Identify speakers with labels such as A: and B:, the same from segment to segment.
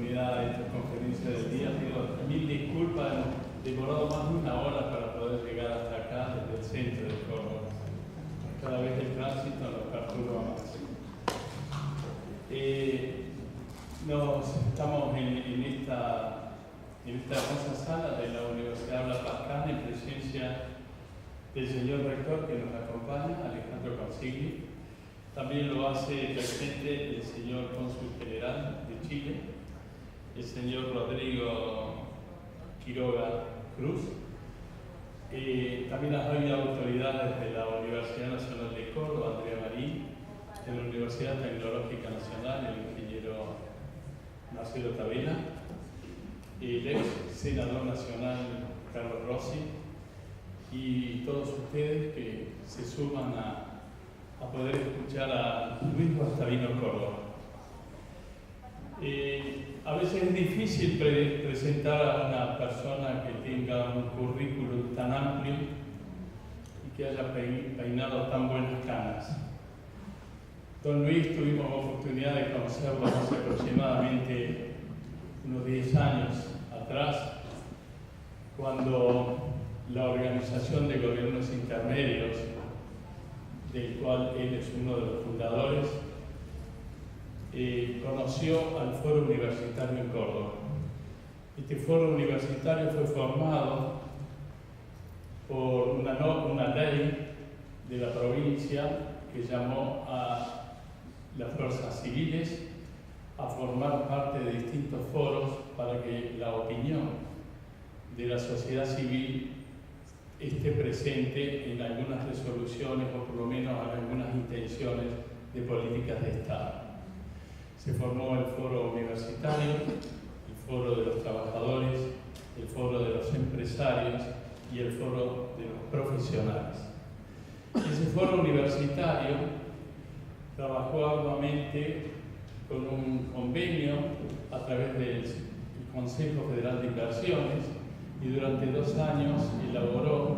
A: oportunidad de esta conferencia del día. Pido mil disculpas, hemos demorado más de una hora para poder llegar hasta acá, desde el centro de Córdoba. Cada vez el tránsito nos perturba más. Estamos en esta hermosa sala de la Universidad Blas Pascal en presencia del señor rector que nos acompaña, Alejandro Consigli. También lo hace presente el señor cónsul general de Chile, el señor Rodrigo Quiroga Cruz. También hay autoridades de la Universidad Nacional de Córdoba, Andrea Marín, de la Universidad Tecnológica Nacional, el ingeniero Marcelo Tavera, el ex senador nacional Carlos Rossi, y todos ustedes que se suman a poder escuchar a Luis Guastavino Córdoba. A veces es difícil presentar a una persona que tenga un currículum tan amplio y que haya peinado tan buenas canas. Don Luis tuvimos oportunidad de conocerlo hace aproximadamente unos 10 años atrás, cuando la Organización de Gobiernos Intermedios, del cual él es uno de los fundadores, conoció al Foro Universitario en Córdoba. Este Foro Universitario fue formado por una ley de la provincia que llamó a las fuerzas civiles a formar parte de distintos foros para que la opinión de la sociedad civil esté presente en algunas resoluciones o por lo menos en algunas intenciones de políticas de Estado. Se formó el Foro Universitario, el Foro de los Trabajadores, el Foro de los Empresarios y el Foro de los Profesionales. Ese Foro Universitario trabajó arduamente con un convenio a través del Consejo Federal de Inversiones y durante 2 años elaboró,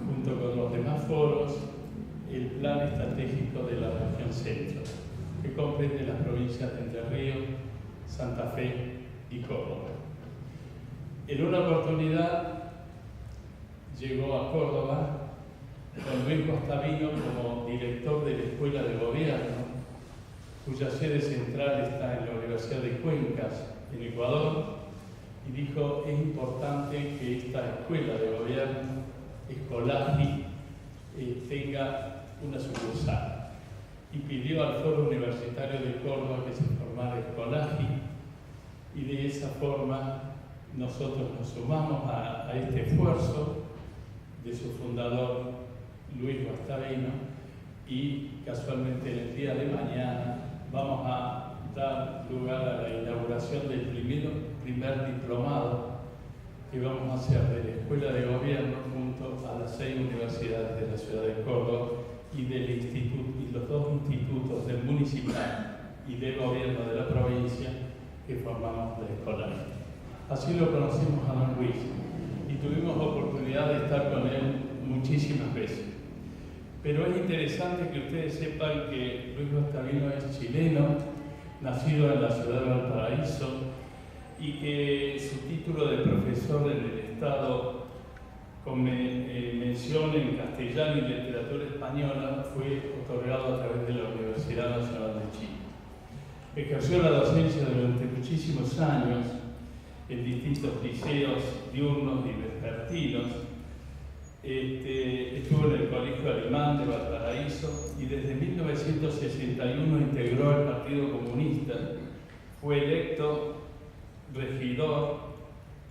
A: junto con los demás foros, el Plan Estratégico de la Región Centro, que comprende las provincias de Entre Ríos, Santa Fe y Córdoba. En una oportunidad llegó a Córdoba con Luis Guastavino como director de la Escuela de Gobierno, cuya sede central está en la Universidad de Cuencas, en Ecuador, y dijo: es importante que esta escuela de gobierno, Escolagi, tenga una sucursal. Y pidió al Foro Universitario de Córdoba que se formara Escolagi, y de esa forma nosotros nos sumamos a este esfuerzo de su fundador, Luis Guastavino, y casualmente en el día de mañana vamos a dar lugar a la inauguración del primer diplomado que vamos a hacer de la Escuela de Gobierno junto a las 6 universidades de la ciudad de Córdoba y los 2 institutos del municipal y del gobierno de la provincia que formamos la escuela. Así lo conocimos a don Luis y tuvimos oportunidad de estar con él muchísimas veces. Pero es interesante que ustedes sepan que Luis Guastavino es chileno, nacido en la ciudad de Valparaíso, y que su título de profesor en el Estado con mención en castellano y literatura española fue otorgado a través de la Universidad Nacional de Chile. Ejerció la docencia durante muchísimos años en distintos liceos diurnos y vespertinos. Estuvo en el Colegio Alemán de Valparaíso y desde 1961 integró el Partido Comunista. Fue electo regidor,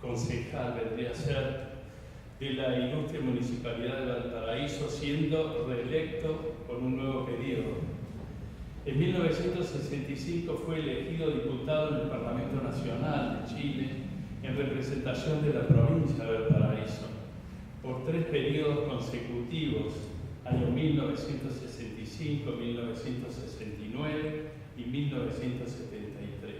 A: concejal, vendría a ser, de la ilustre Municipalidad de Valparaíso, siendo reelecto por un nuevo periodo. En 1965 fue elegido diputado en el Parlamento Nacional de Chile en representación de la provincia de Valparaíso por 3 periodos consecutivos, años 1965, 1969 y 1973.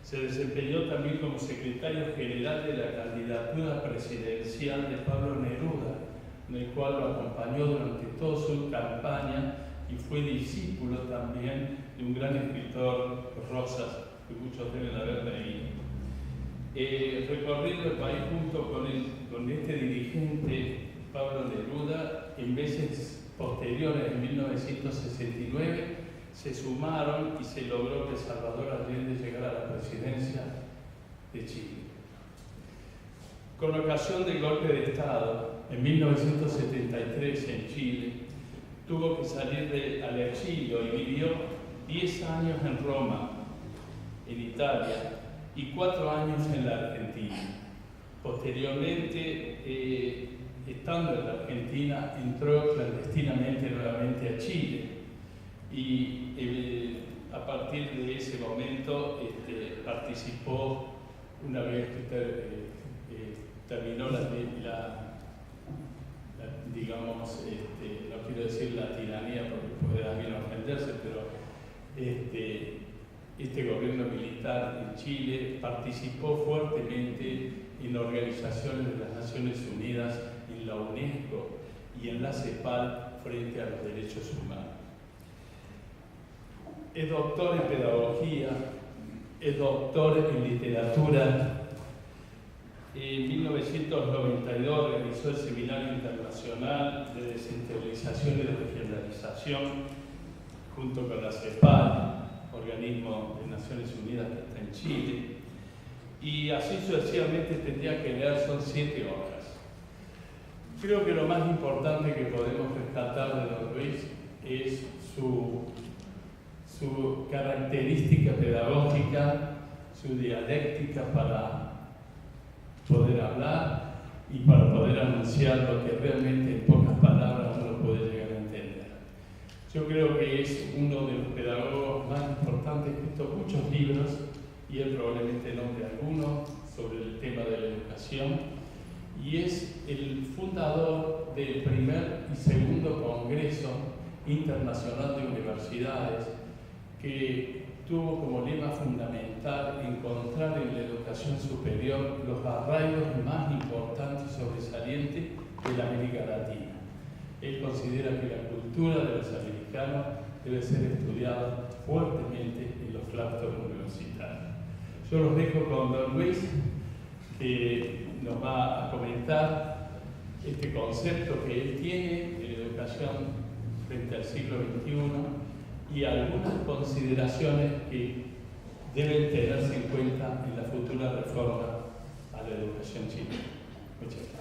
A: Se desempeñó también como secretario general de la candidatura presidencial de Pablo Neruda, en el cual lo acompañó durante toda su campaña y fue discípulo también de un gran escritor, Rosas que muchos deben haber leído. Recorrido el país junto con este dirigente, Pablo Neruda, en meses posteriores, en 1969, se sumaron y se logró que Salvador Allende llegara a la presidencia de Chile. Con ocasión del golpe de Estado, en 1973 en Chile, tuvo que salir al exilio y vivió 10 años en Roma, en Italia, y 4 años en la Argentina. Posteriormente, estando en la Argentina, entró clandestinamente nuevamente a Chile y a partir de ese momento participó, una vez que terminó digamos, no quiero decir la tiranía porque puede alguien ofenderse, pero este gobierno militar en Chile participó fuertemente en organizaciones de las Naciones Unidas, en la UNESCO y en la CEPAL frente a los derechos humanos. Es doctor en pedagogía, es doctor en literatura. En 1992 realizó el Seminario Internacional de Descentralización y de Regionalización junto con la CEPAL, organismo de Naciones Unidas que está en Chile, y así sucesivamente tendría que leer, son 7 obras. Creo que lo más importante que podemos rescatar de don Luis es su característica pedagógica, su dialéctica para poder hablar y para poder anunciar lo que realmente en pocas palabras uno puede llegar a entender. Yo creo que es uno de los pedagogos más importantes, que escrito muchos libros, y él probablemente nombre alguno sobre el tema de la educación, y es el fundador del primer y segundo Congreso Internacional de Universidades, que tuvo como lema fundamental encontrar en la educación superior los arraigos más importantes y sobresalientes de la América Latina. Él considera que la cultura de los americanos debe ser estudiada fuertemente en los claustros universitarios. Yo los dejo con don Luis, que nos va a comentar este concepto que él tiene de la educación frente al siglo XXI y algunas consideraciones que deben tenerse en cuenta en la futura reforma a la educación chilena. Muchas gracias.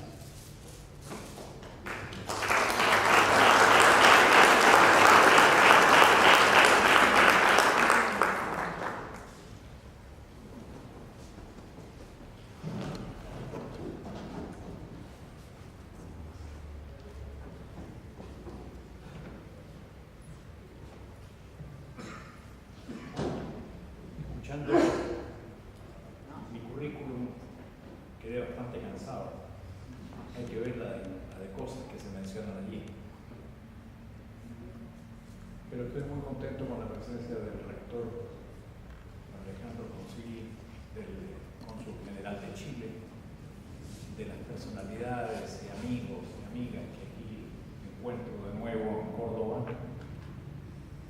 B: Mi currículum quedé bastante cansado. Hay que ver la de cosas que se mencionan allí. Pero estoy muy contento con la presencia del rector Alejandro Consigli, del cónsul general de Chile, de las personalidades y amigos y amigas que aquí encuentro de nuevo en Córdoba.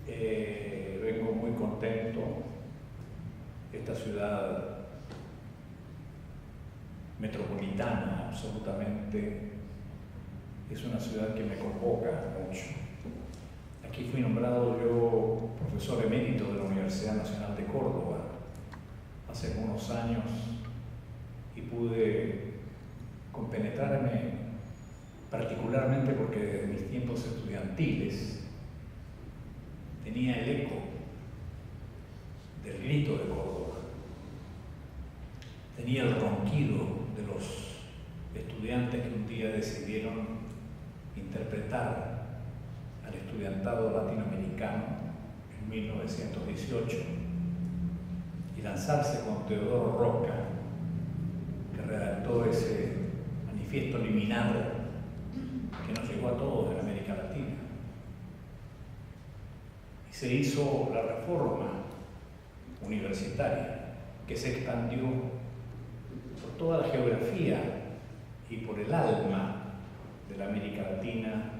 B: Vengo muy contento. Esta ciudad metropolitana absolutamente es una ciudad que me convoca mucho. Aquí fui nombrado yo profesor emérito de la Universidad Nacional de Córdoba hace algunos años y pude compenetrarme particularmente porque desde mis tiempos estudiantiles tenía el eco del grito de Córdoba. Tenía el ronquido de los estudiantes que un día decidieron interpretar al estudiantado latinoamericano en 1918 y lanzarse con Teodoro Roca, que redactó ese manifiesto liminar que nos llegó a todos en América Latina. Y se hizo la reforma universitaria que se expandió por toda la geografía y por el alma de la América Latina,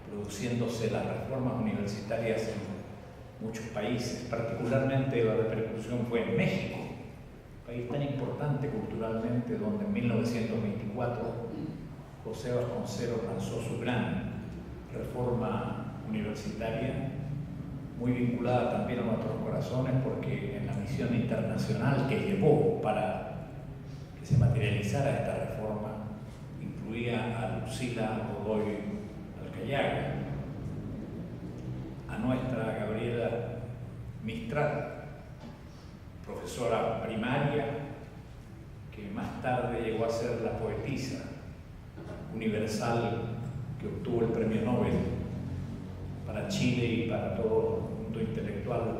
B: produciéndose las reformas universitarias en muchos países, particularmente la repercusión fue en México, país tan importante culturalmente, donde en 1924 José Vasconcelos lanzó su gran reforma universitaria, muy vinculada también a nuestros corazones, porque en la misión internacional que llevó para que se materializara esta reforma incluía a Lucila Godoy Alcayaga, a nuestra Gabriela Mistral, profesora primaria, que más tarde llegó a ser la poetisa universal que obtuvo el premio Nobel para Chile y para todo el mundo intelectual,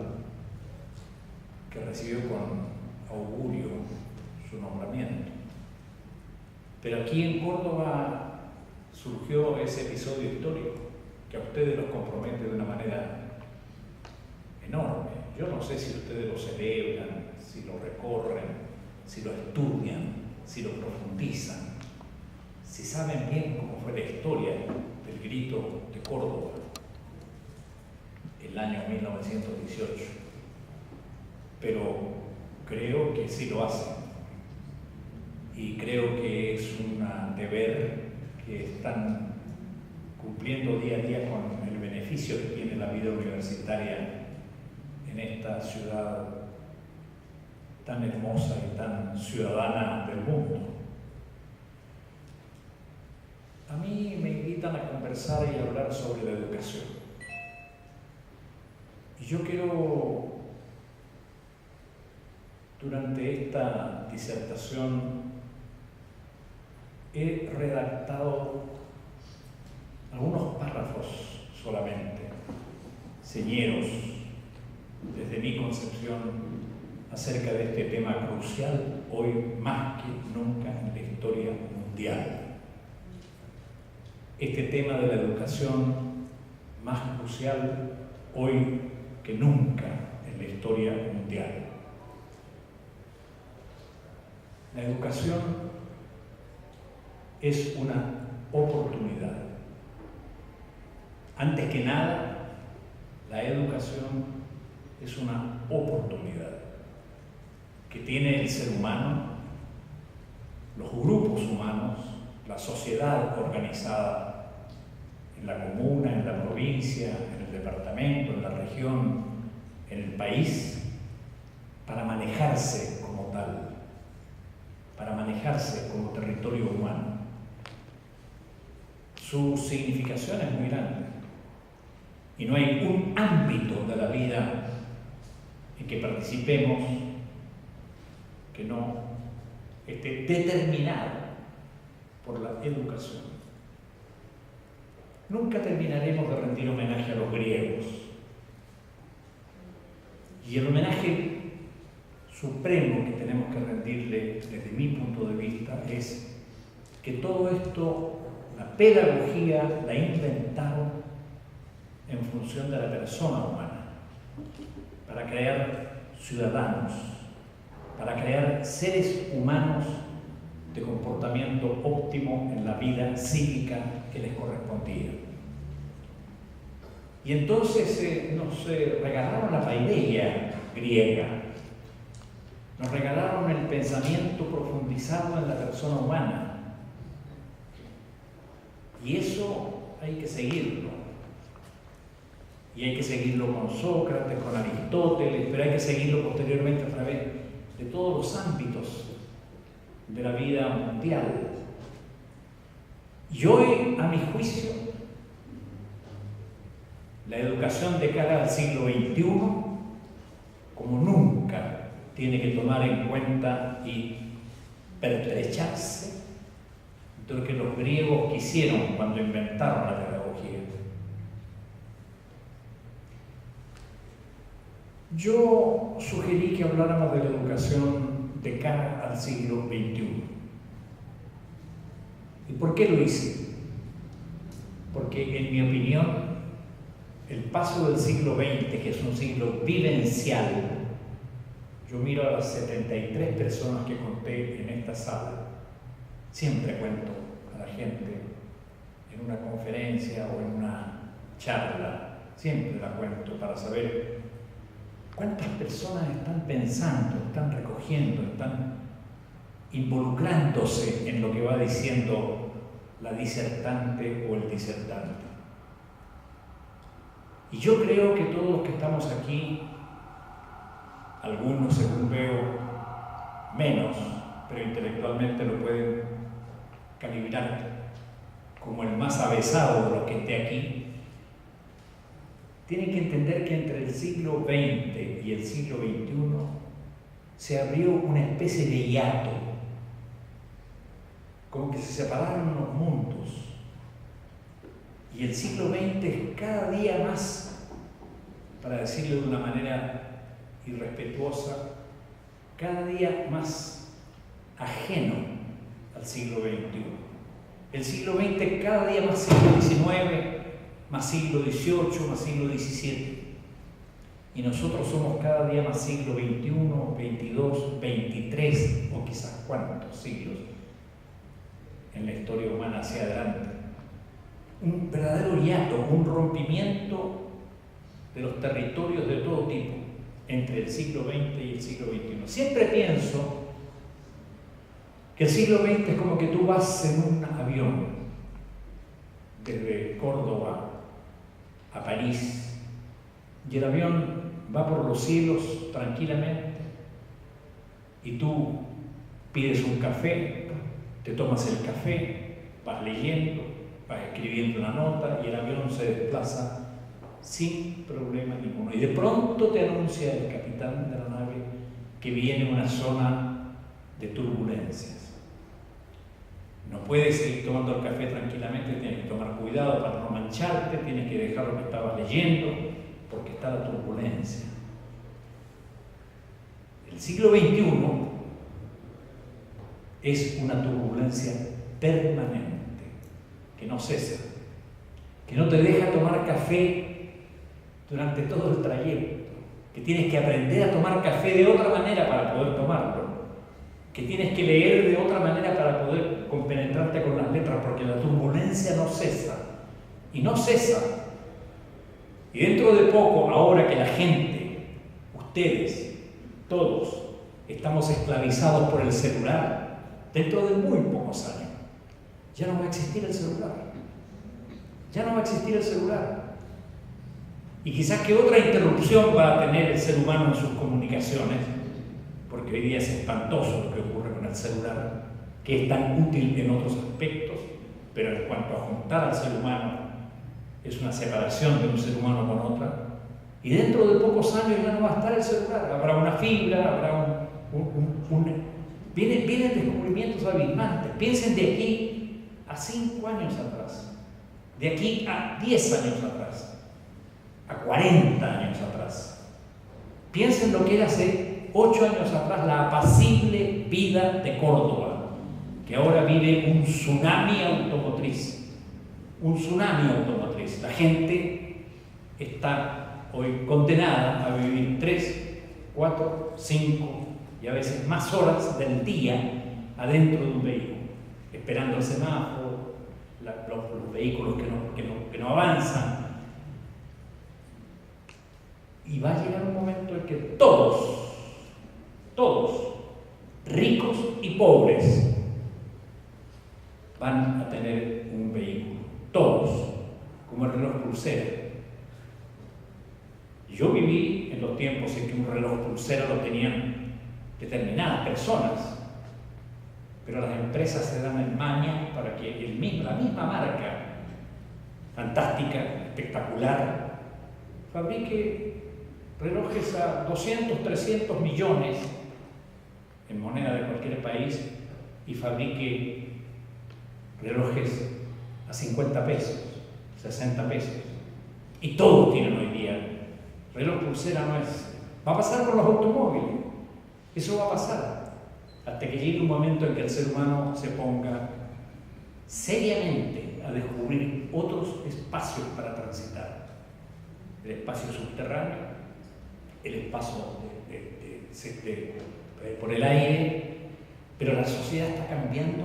B: que recibió con augurio su nombramiento. Pero aquí en Córdoba surgió ese episodio histórico que a ustedes los compromete de una manera enorme. Yo no sé si ustedes lo celebran, si lo recorren, si lo estudian, si lo profundizan, si saben bien cómo fue la historia del Grito de Córdoba, el año 1918. Pero creo que sí lo hacen. Y creo que es un deber que están cumpliendo día a día con el beneficio que tiene la vida universitaria en esta ciudad tan hermosa y tan ciudadana del mundo. A mí me invitan a conversar y a hablar sobre la educación. Y yo quiero, durante esta disertación, he redactado algunos párrafos solamente, señeros, desde mi concepción, acerca de este tema crucial, hoy más que nunca en la historia mundial. Este tema de la educación más crucial hoy que nunca en la historia mundial. La educación es una oportunidad. Antes que nada, la educación es una oportunidad que tiene el ser humano, los grupos humanos, la sociedad organizada en la comuna, en la provincia, en el departamento, en la región, en el país, para manejarse como tal, para manejarse como territorio humano. Su significación es muy grande y no hay un ámbito de la vida en que participemos que no esté determinado por la educación. Nunca terminaremos de rendir homenaje a los griegos. Y el homenaje supremo que tenemos que rendirle, desde mi punto de vista, es que todo esto, la pedagogía, la inventaron en función de la persona humana, para crear ciudadanos, para crear seres humanos de comportamiento óptimo en la vida cívica que les correspondía. Y entonces nos regalaron la paideia griega, nos regalaron el pensamiento profundizado en la persona humana. Y eso hay que seguirlo. Y hay que seguirlo con Sócrates, con Aristóteles, pero hay que seguirlo posteriormente a través de todos los ámbitos de la vida mundial. Y hoy, a mi juicio, la educación de cara al siglo XXI, como nunca, tiene que tomar en cuenta y pertrecharse de lo que los griegos quisieron cuando inventaron la pedagogía. Yo sugerí que habláramos de la educación de cara al siglo XXI. ¿Y por qué lo hice? Porque, en mi opinión, el paso del siglo XX, que es un siglo vivencial, yo miro a las 73 personas que conté en esta sala, siempre cuento a la gente en una conferencia o en una charla, siempre la cuento para saber ¿Cuántas personas están pensando, están recogiendo, están involucrándose en lo que va diciendo la disertante o el disertante? Y yo creo que todos los que estamos aquí, algunos según veo menos, pero intelectualmente lo pueden calibrar como el más avesado de los que esté aquí, tienen que entender que entre el siglo XX y el siglo XXI se abrió una especie de hiato, como que se separaron los mundos. Y el siglo XX es cada día más, para decirlo de una manera irrespetuosa, cada día más ajeno al siglo XXI. El siglo XX cada día más siglo XIX, más siglo XVIII, más siglo XVII. Y nosotros somos cada día más siglo XXI, XXII, XXIII o quizás cuántos siglos en la historia humana hacia adelante. Un verdadero hiato, un rompimiento de los territorios de todo tipo entre el siglo XX y el siglo XXI. Siempre pienso que el siglo XX es como que tú vas en un avión desde Córdoba a París y el avión va por los cielos tranquilamente y tú pides un café, te tomas el café, vas leyendo, vas escribiendo una nota y el avión se desplaza sin problema ninguno. Y de pronto te anuncia el capitán de la nave que viene una zona de turbulencias. No puedes seguir tomando el café tranquilamente, tienes que tomar cuidado para no mancharte, tienes que dejar lo que estabas leyendo, porque está la turbulencia. El siglo XXI es una turbulencia permanente, que no cesa, que no te deja tomar café durante todo el trayecto, que tienes que aprender a tomar café de otra manera para poder tomarlo, que tienes que leer de otra manera para poder compenetrarte con las letras, porque la turbulencia no cesa, y no cesa. Y dentro de poco, ahora que la gente, ustedes, todos, estamos esclavizados por el celular, dentro de muy pocos años, ya no va a existir el celular. Ya no va a existir el celular. Y quizás que otra interrupción va a tener el ser humano en sus comunicaciones, porque hoy día es espantoso lo que ocurre con el celular, que es tan útil en otros aspectos, pero en cuanto a juntar al ser humano, es una separación de un ser humano con otra. Y dentro de pocos años ya no va a estar el celular, habrá una fibra, habrá Vienen descubrimientos abismantes. Piensen de aquí a 5 años atrás, de aquí a 10 años atrás, a 40 años atrás. Piensen lo que era hace 8 años atrás la apacible vida de Córdoba, que ahora vive un tsunami automotriz. Un tsunami automotriz. La gente está hoy condenada a vivir 3, 4, 5 y a veces más horas del día adentro de un vehículo, esperando el semáforo, los vehículos que no avanzan. Y va a llegar un momento en que todos, ricos y pobres, van a tener un vehículo. Todos, como el reloj pulsera. Yo viví en los tiempos en que un reloj pulsera lo tenían determinadas personas, pero las empresas se dan en maña para que la misma marca, fantástica, espectacular, fabrique relojes a 200, 300 millones en moneda de cualquier país y fabrique relojes a 50 pesos, 60 pesos. Y todos tienen hoy día. Reloj pulsera no es. Va a pasar con los automóviles. Eso va a pasar hasta que llegue un momento en que el ser humano se ponga seriamente a descubrir otros espacios para transitar. El espacio subterráneo, el espacio por el aire, pero la sociedad está cambiando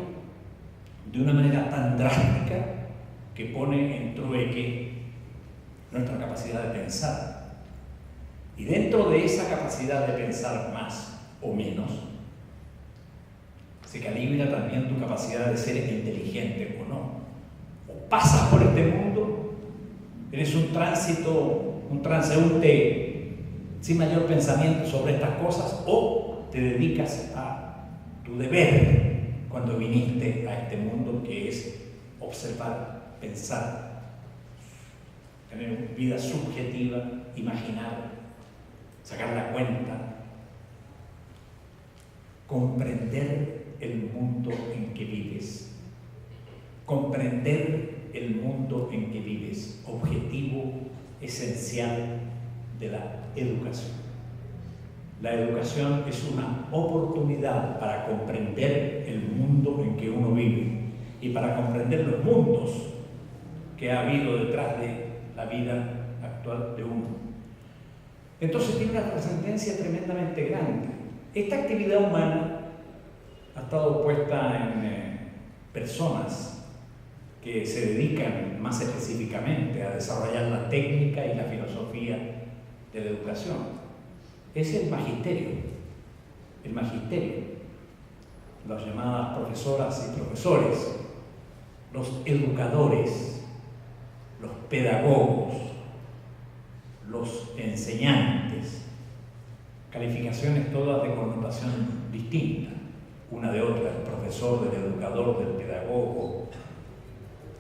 B: de una manera tan drástica que pone en trueque nuestra capacidad de pensar. Y dentro de esa capacidad de pensar más o menos, se calibra también tu capacidad de ser inteligente o no. O pasas por este mundo, eres un transeúnte sin mayor pensamiento sobre estas cosas, o te dedicas a tu deber cuando viniste a este mundo, que es observar, pensar, tener una vida subjetiva, imaginar, sacar la cuenta, comprender el mundo en que vives. Comprender el mundo en que vives, objetivo esencial de la educación. La educación es una oportunidad para comprender el mundo en que uno vive y para comprender los mundos que ha habido detrás de la vida actual de uno. Entonces tiene una trascendencia tremendamente grande. Esta actividad humana ha estado puesta en personas que se dedican más específicamente a desarrollar la técnica y la filosofía de la educación. Es el magisterio, las llamadas profesoras y profesores, los educadores, los pedagogos, los enseñantes, calificaciones todas de connotación distinta, una de otra, el profesor, del educador, del pedagogo,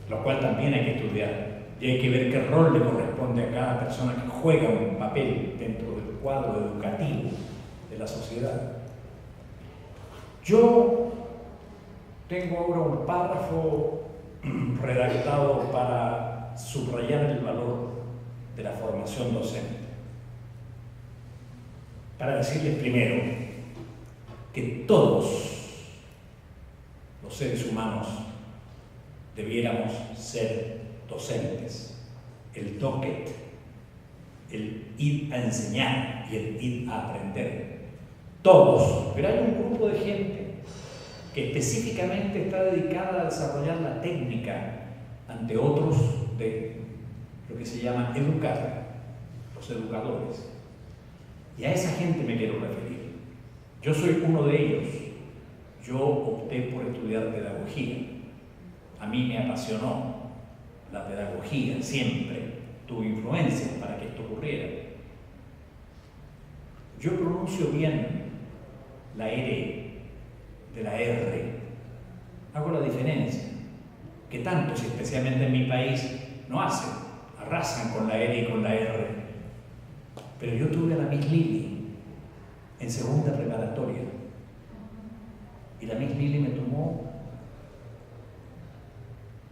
B: lo cual también hay que estudiar, y hay que ver qué rol le corresponde a cada persona que juega un papel dentro del cuadro educativo de la sociedad. Yo tengo ahora un párrafo redactado para subrayar el valor de la formación docente, para decirles primero que todos los seres humanos debiéramos ser docentes. El docket, el ir a enseñar y el ir a aprender. Todos, pero hay un grupo de gente que específicamente está dedicada a desarrollar la técnica ante otros de lo que se llama educar, los educadores. Y a esa gente me quiero referir. Yo soy uno de ellos. Yo opté por estudiar pedagogía. A mí me apasionó la pedagogía, siempre tuvo influencia para que esto ocurriera. Yo pronuncio bien la R de la R. Hago la diferencia, que tantos, especialmente en mi país, no hacen, arrasan con la R y con la R. Pero yo tuve a la Miss Lili en segunda preparatoria, y la Miss Lili me tomó,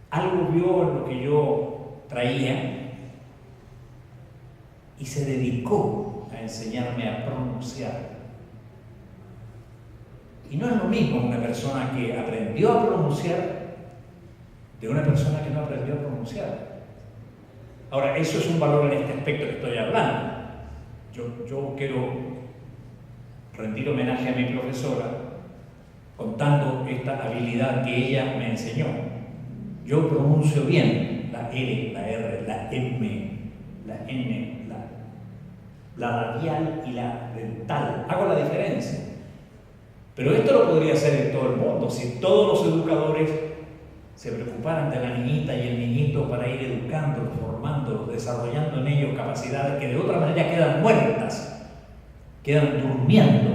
B: algo vio en lo que yo traía y se dedicó a enseñarme a pronunciar. Y no es lo mismo una persona que aprendió a pronunciar de una persona que no aprendió a pronunciar. Ahora, eso es un valor en este aspecto que estoy hablando. Yo quiero rendir homenaje a mi profesora contando esta habilidad que ella me enseñó. Yo pronuncio bien la R, la R, la M, la N, la radial y la dental. Hago la diferencia. Pero esto lo podría hacer en todo el mundo si todos los educadores se preocuparan de la niñita y el niñito para ir educándolos, formándolos, desarrollando en ellos capacidades que de otra manera quedan muertas, quedan durmiendo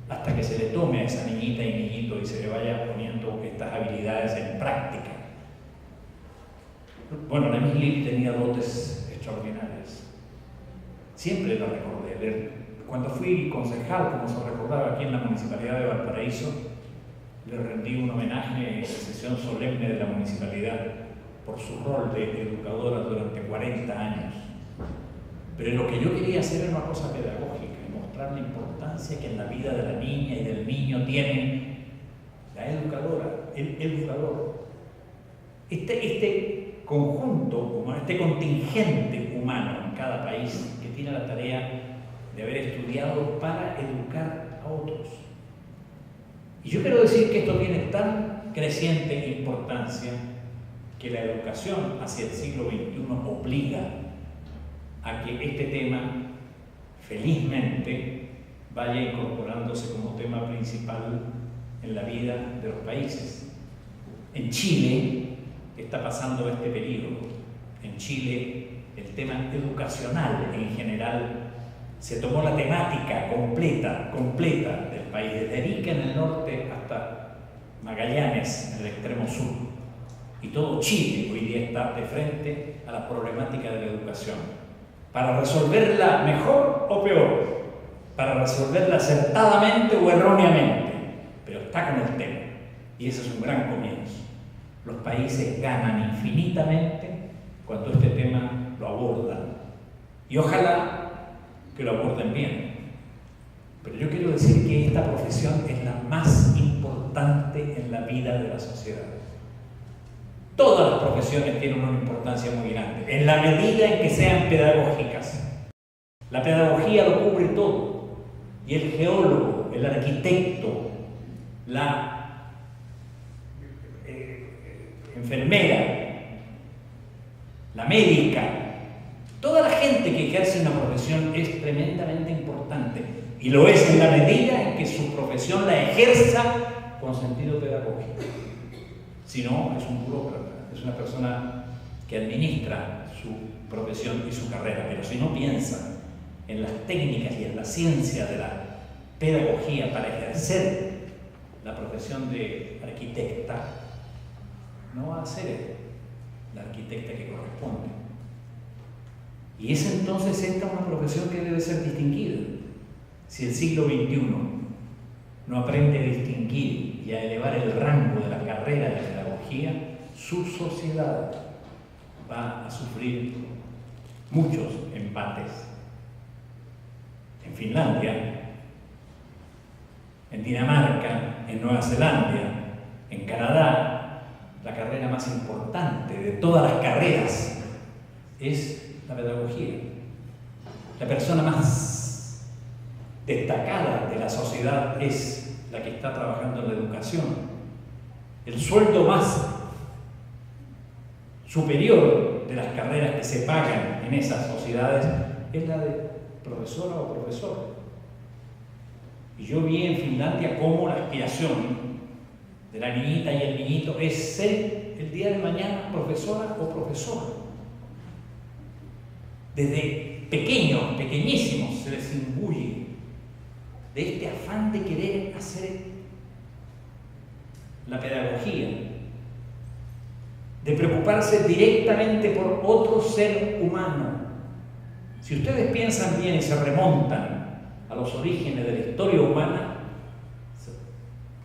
B: hasta que se le tome a esa niñita y niñito y se le vaya poniendo estas habilidades en práctica. Bueno, la Miss Lili tenía dotes extraordinarias. Siempre la recordé. Cuando fui concejal, como se recordaba aquí en la Municipalidad de Valparaíso, le rendí un homenaje en sesión solemne de la municipalidad por su rol de educadora durante 40 años. Pero lo que yo quería hacer era una cosa pedagógica y mostrar la importancia que en la vida de la niña y del niño tiene la educadora, el educador. Este conjunto, este contingente humano en cada país que tiene la tarea de haber estudiado para educar a otros. Y yo quiero decir que esto tiene tan creciente importancia que la educación hacia el siglo XXI obliga a que este tema felizmente vaya incorporándose como tema principal en la vida de los países. En Chile está pasando este periodo. En Chile el tema educacional en general se tomó la temática completa del país, desde Arica en el norte hasta Magallanes en el extremo sur. Y todo Chile hoy día está de frente a la problemática de la educación. Para resolverla mejor o peor, para resolverla acertadamente o erróneamente, pero está con el tema. Y ese es un gran comienzo. Los países ganan infinitamente cuando este tema lo abordan. Y ojalá que lo aborden bien. Pero yo quiero decir que esta profesión es la más importante en la vida de la sociedad. Todas las profesiones tienen una importancia muy grande, en la medida en que sean pedagógicas. La pedagogía lo cubre todo. Y el geólogo, el arquitecto, la enfermera, la médica, toda la gente que ejerce una profesión es tremendamente importante. Y lo es en la medida en que su profesión la ejerza con sentido pedagógico. Si no, es un burócrata, es una persona que administra su profesión y su carrera, pero si no piensa en las técnicas y en la ciencia de la pedagogía para ejercer la profesión de arquitecta, no va a ser la arquitecta que corresponde. Y es entonces esta una profesión que debe ser distinguida. Si el siglo XXI no aprende a distinguir y a elevar el rango de la carrera de pedagogía, su sociedad va a sufrir muchos empates. En Finlandia, en Dinamarca, en Nueva Zelanda, en Canadá, la carrera más importante de todas las carreras es la pedagogía. La persona más destacada de la sociedad es la que está trabajando en la educación. El sueldo más superior de las carreras que se pagan en esas sociedades es la de profesora o profesor. Y yo vi en Finlandia cómo la aspiración de la niñita y el niñito es ser el día de mañana profesora o profesor. Desde pequeños, pequeñísimos, se les imbuye de este afán de querer hacer la pedagogía, de preocuparse directamente por otro ser humano. Si ustedes piensan bien y se remontan a los orígenes de la historia humana,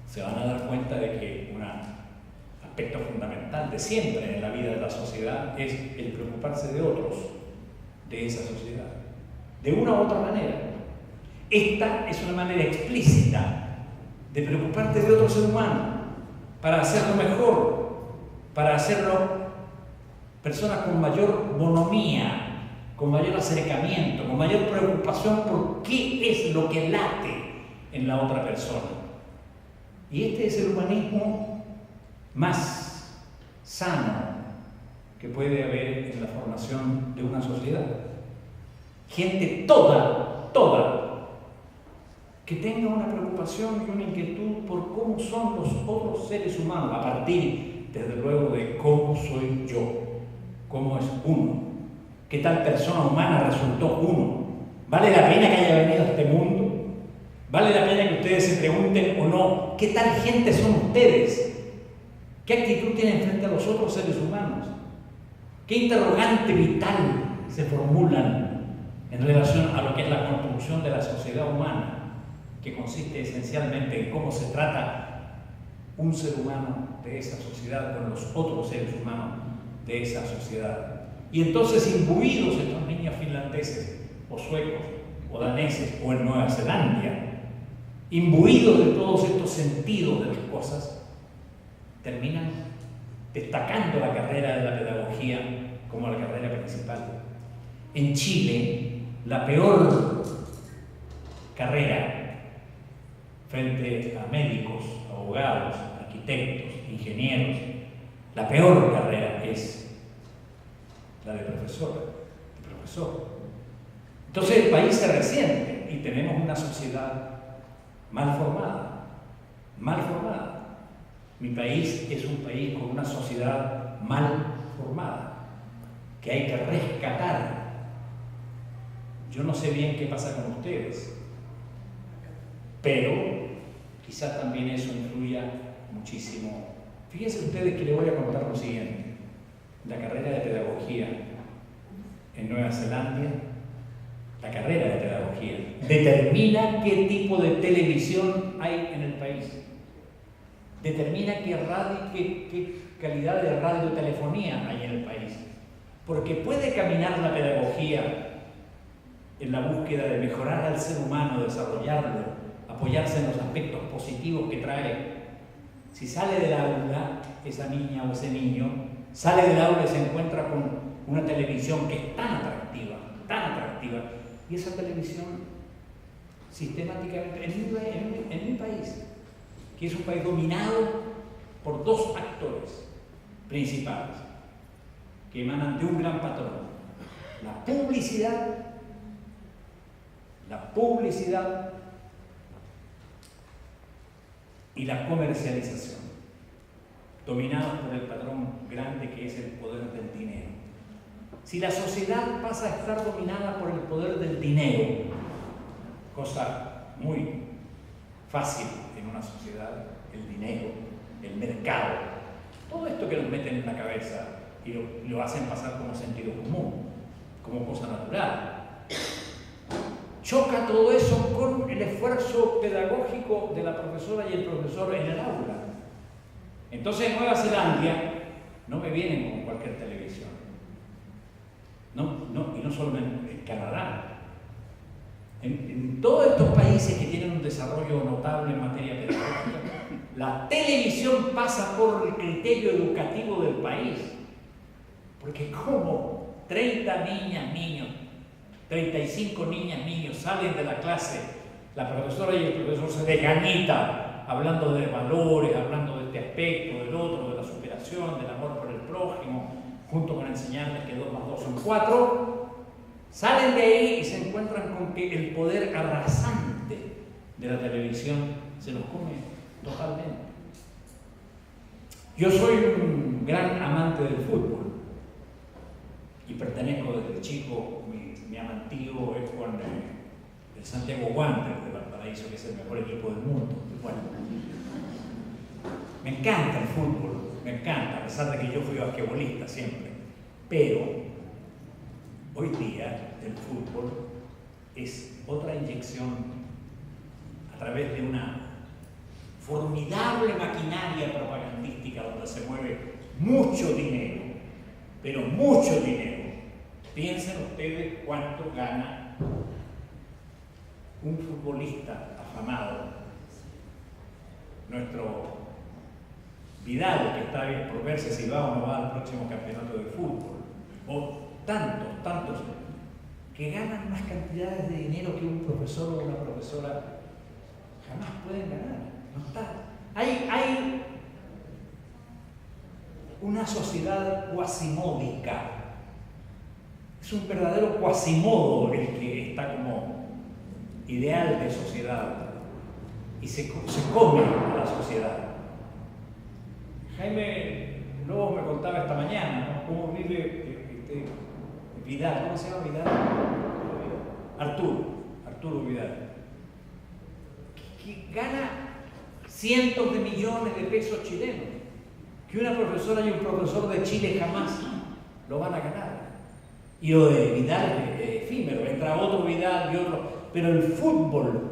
B: se van a dar cuenta de que un aspecto fundamental de siempre en la vida de la sociedad es el preocuparse de otros, de esa sociedad, de una u otra manera. Esta es una manera explícita de preocuparte de otro ser humano para hacerlo mejor, para hacerlo personas con mayor bonomía, con mayor acercamiento, con mayor preocupación por qué es lo que late en la otra persona. Y este es el humanismo más sano que puede haber en la formación de una sociedad. Gente toda, que tenga una preocupación y una inquietud por cómo son los otros seres humanos, a partir, desde luego, de cómo soy yo, cómo es uno, qué tal persona humana resultó uno. ¿Vale la pena que haya venido a este mundo? ¿Vale la pena que ustedes se pregunten o no qué tal gente son ustedes? ¿Qué actitud tienen frente a los otros seres humanos? ¿Qué interrogante vital se formulan en relación a lo que es la construcción de la sociedad humana, que consiste esencialmente en cómo se trata un ser humano de esa sociedad con los otros seres humanos de esa sociedad? Y entonces, imbuidos estos niños finlandeses o suecos o daneses o en Nueva Zelanda, imbuidos de todos estos sentidos de las cosas, terminan destacando la carrera de la pedagogía como la carrera principal. En Chile, la peor carrera frente a médicos, abogados, arquitectos, ingenieros, la peor carrera es la de profesor. Entonces el país se resiente y tenemos una sociedad mal formada, mal formada. Mi país es un país con una sociedad mal formada, que hay que rescatar. Yo no sé bien qué pasa con ustedes, pero quizás también eso influya muchísimo. Fíjense ustedes que les voy a contar lo siguiente. La carrera de pedagogía en Nueva Zelanda, la carrera de pedagogía, determina qué tipo de televisión hay en el país. Determina qué calidad de radiotelefonía hay en el país. Porque puede caminar la pedagogía en la búsqueda de mejorar al ser humano, desarrollarlo, apoyarse en los aspectos positivos que trae. Si sale del aula, esa niña o ese niño, sale del aula y se encuentra con una televisión que es tan atractiva, y esa televisión sistemáticamente, en mi país, que es un país dominado por dos actores principales, que emanan de un gran patrón: la publicidad y la comercialización, dominados por el patrón grande que es el poder del dinero. Si la sociedad pasa a estar dominada por el poder del dinero, cosa muy fácil en una sociedad, el dinero, el mercado, todo esto que nos meten en la cabeza y lo hacen pasar como sentido común, como cosa natural. Choca todo eso con el esfuerzo pedagógico de la profesora y el profesor en el aula. Entonces en Nueva Zelanda no me vienen con cualquier televisión. Y no solo en Canadá. En todos estos países que tienen un desarrollo notable en materia pedagógica, la televisión pasa por el criterio educativo del país. Porque como 30 niñas, niños, 35 niñas, niños salen de la clase, la profesora y el profesor se desgañitan hablando de valores, hablando de este aspecto, del otro, de la superación, del amor por el prójimo, junto con enseñarles que 2 más 2 son 4, salen de ahí y se encuentran con que el poder arrasante de la televisión se los come totalmente. Yo soy un gran amante del fútbol y pertenezco desde chico, mi amantío es con el Santiago Wanderers de Valparaíso, que es el mejor equipo del mundo. Bueno, me encanta el fútbol, me encanta, a pesar de que yo fui basquetbolista siempre, pero hoy día el fútbol es otra inyección a través de una formidable maquinaria propagandística donde se mueve mucho dinero, pero mucho dinero. Piensen ustedes cuánto gana un futbolista afamado, nuestro Vidal, que está por verse si va o no va al próximo campeonato de fútbol, o tantos, que ganan más cantidades de dinero que un profesor o una profesora jamás pueden ganar. No está. Hay una sociedad cuasimódica. Es un verdadero cuasimodo el que está como ideal de sociedad y se come a la sociedad. Jaime luego me contaba esta mañana, ¿no?, cómo vive Vidal. ¿Cómo se llama Vidal? Arturo Vidal, que gana cientos de millones de pesos chilenos, que una profesora y un profesor de Chile jamás lo van a ganar. Y lo de Vidal es efímero, entra otro Vidal y otro, pero el fútbol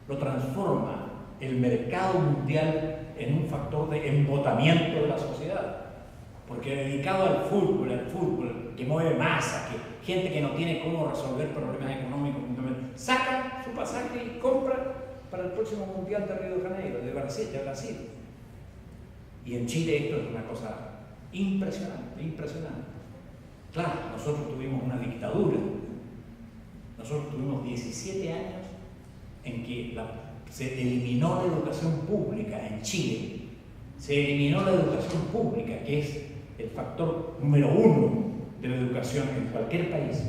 B: lo transforma el mercado mundial en un factor de embotamiento de la sociedad. Porque dedicado al fútbol que mueve masa, que gente que no tiene cómo resolver problemas económicos, saca su pasaje y compra para el próximo Mundial de Río de Janeiro, de Brasil. Y en Chile esto es una cosa impresionante. Claro, nosotros tuvimos una dictadura. Nosotros tuvimos 17 años en que se eliminó la educación pública en Chile. Se eliminó la educación pública, que es el factor número 1 de la educación en cualquier país,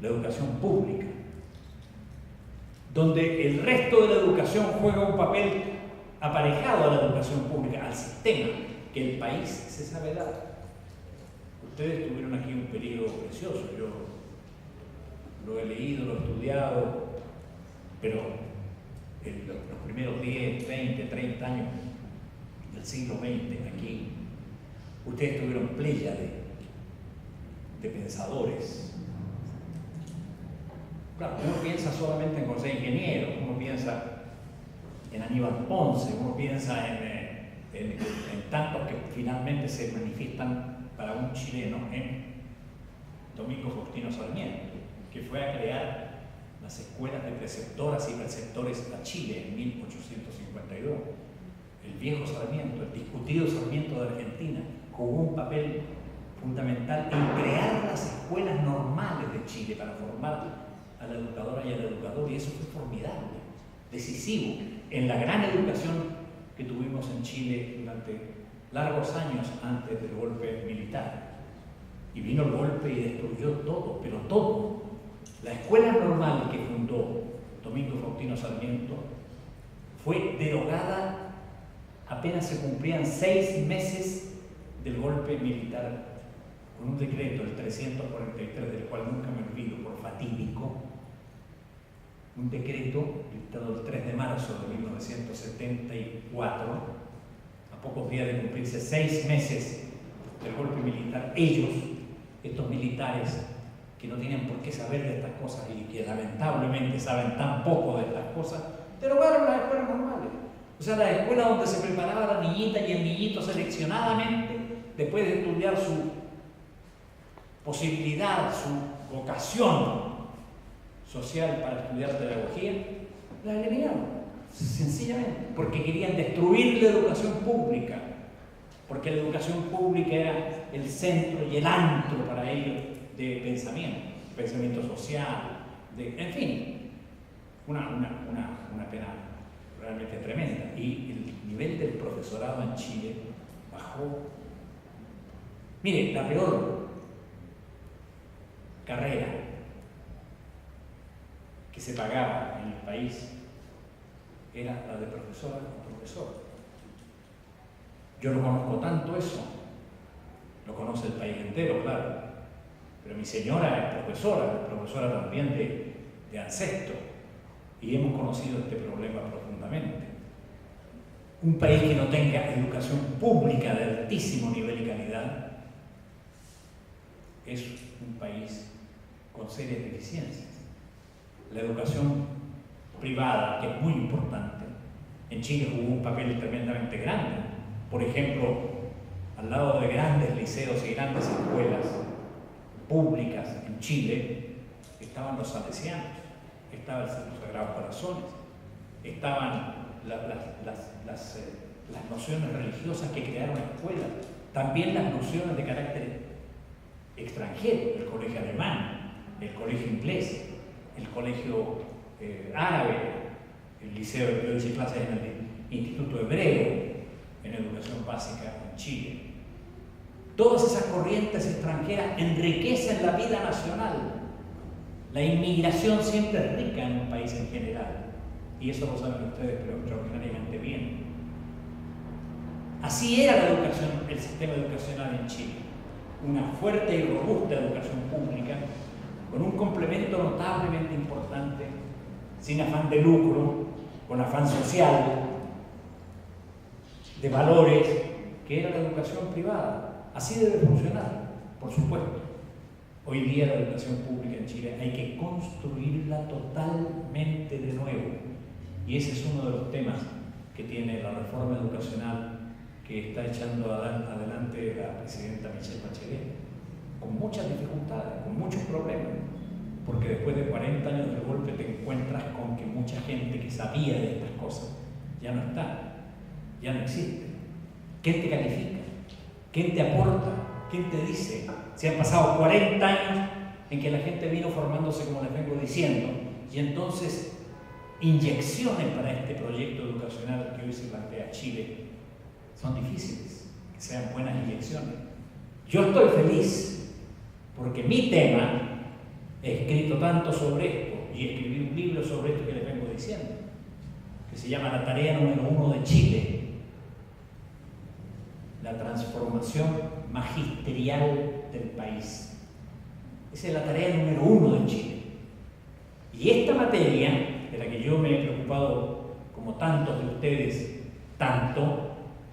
B: la educación pública. donde el resto de la educación juega un papel aparejado a la educación pública, al sistema que el país se sabe dar. Ustedes tuvieron aquí un periodo precioso, yo lo he leído, lo he estudiado, pero en los primeros 10, 20, 30 años del siglo XX aquí, ustedes tuvieron playa de pensadores. Claro, uno piensa solamente en José Ingeniero, uno piensa en Aníbal Ponce, uno piensa en tantos que finalmente se manifiestan para un chileno en Domingo Faustino Sarmiento, que fue a crear las escuelas de preceptoras y preceptores a Chile en 1852. El viejo Sarmiento, el discutido Sarmiento de Argentina, jugó un papel fundamental en crear las escuelas normales de Chile para formar a la educadora y al educador, y eso fue formidable, decisivo en la gran educación que tuvimos en Chile durante largos años antes del golpe militar. Y vino el golpe y destruyó todo, pero todo. La escuela normal que fundó Domingo Faustino Sarmiento fue derogada apenas se cumplían 6 meses del golpe militar, con un decreto, el 343, del cual nunca me olvido, por fatídico, un decreto dictado el 3 de marzo de 1974, a pocos días de cumplirse 6 meses del golpe militar. Ellos, estos militares que no tienen por qué saber de estas cosas y que lamentablemente saben tan poco de estas cosas, derogaron las escuelas normales. O sea, la escuela donde se preparaba a la niñita y el niñito seleccionadamente, después de estudiar su posibilidad, su vocación social para estudiar pedagogía, la eliminaron, sencillamente, porque querían destruir la educación pública, porque la educación pública era el centro y el antro para ellos de pensamiento social, en fin, una pena realmente tremenda. Y el nivel del profesorado en Chile bajó. Mire, la peor carrera que se pagaba en el país era la de profesora o profesor. Yo no conozco tanto eso, lo conoce el país entero, claro, pero mi señora es profesora también de ancestro, y hemos conocido este problema profundamente. Un país que no tenga educación pública de altísimo nivel y calidad es un país con serias deficiencias. La educación privada, que es muy importante, en Chile jugó un papel tremendamente grande. Por ejemplo, al lado de grandes liceos y grandes escuelas públicas en Chile, estaban los salesianos, estaba el Centro Sagrados Corazones, estaban las nociones religiosas que crearon escuelas, también las nociones de carácter extranjero, el colegio alemán, el colegio inglés, el colegio árabe, el liceo, yo hice clases en el Instituto Hebreo, en educación básica en Chile. Todas esas corrientes extranjeras enriquecen la vida nacional. La inmigración siempre es rica en un país en general, y eso lo saben ustedes, pero extraordinariamente bien. Así era la educación, el sistema educacional en Chile. Una fuerte y robusta educación pública, con un complemento notablemente importante, sin afán de lucro, con afán social, de valores, que era la educación privada. Así debe funcionar, por supuesto. Hoy día la educación pública en Chile hay que construirla totalmente de nuevo. Y ese es uno de los temas que tiene la reforma educacional que está echando adelante la presidenta Michelle Bachelet, con muchas dificultades, con muchos problemas, porque después de 40 años del golpe te encuentras con que mucha gente que sabía de estas cosas ya no está, ya no existe. ¿Quién te califica? ¿Quién te aporta? ¿Quién te dice? Si han pasado 40 años en que la gente vino formándose, como les vengo diciendo, y entonces inyecciones para este proyecto educacional que hoy se plantea Chile son difíciles, que sean buenas inyecciones. Yo estoy feliz porque mi tema, he escrito tanto sobre esto y escribí un libro sobre esto que les vengo vengo diciendo, que se llama la tarea número 1 de Chile, la transformación magisterial del país. Esa es la tarea número 1 de Chile. Y esta materia, de la que yo me he preocupado, como tantos de ustedes,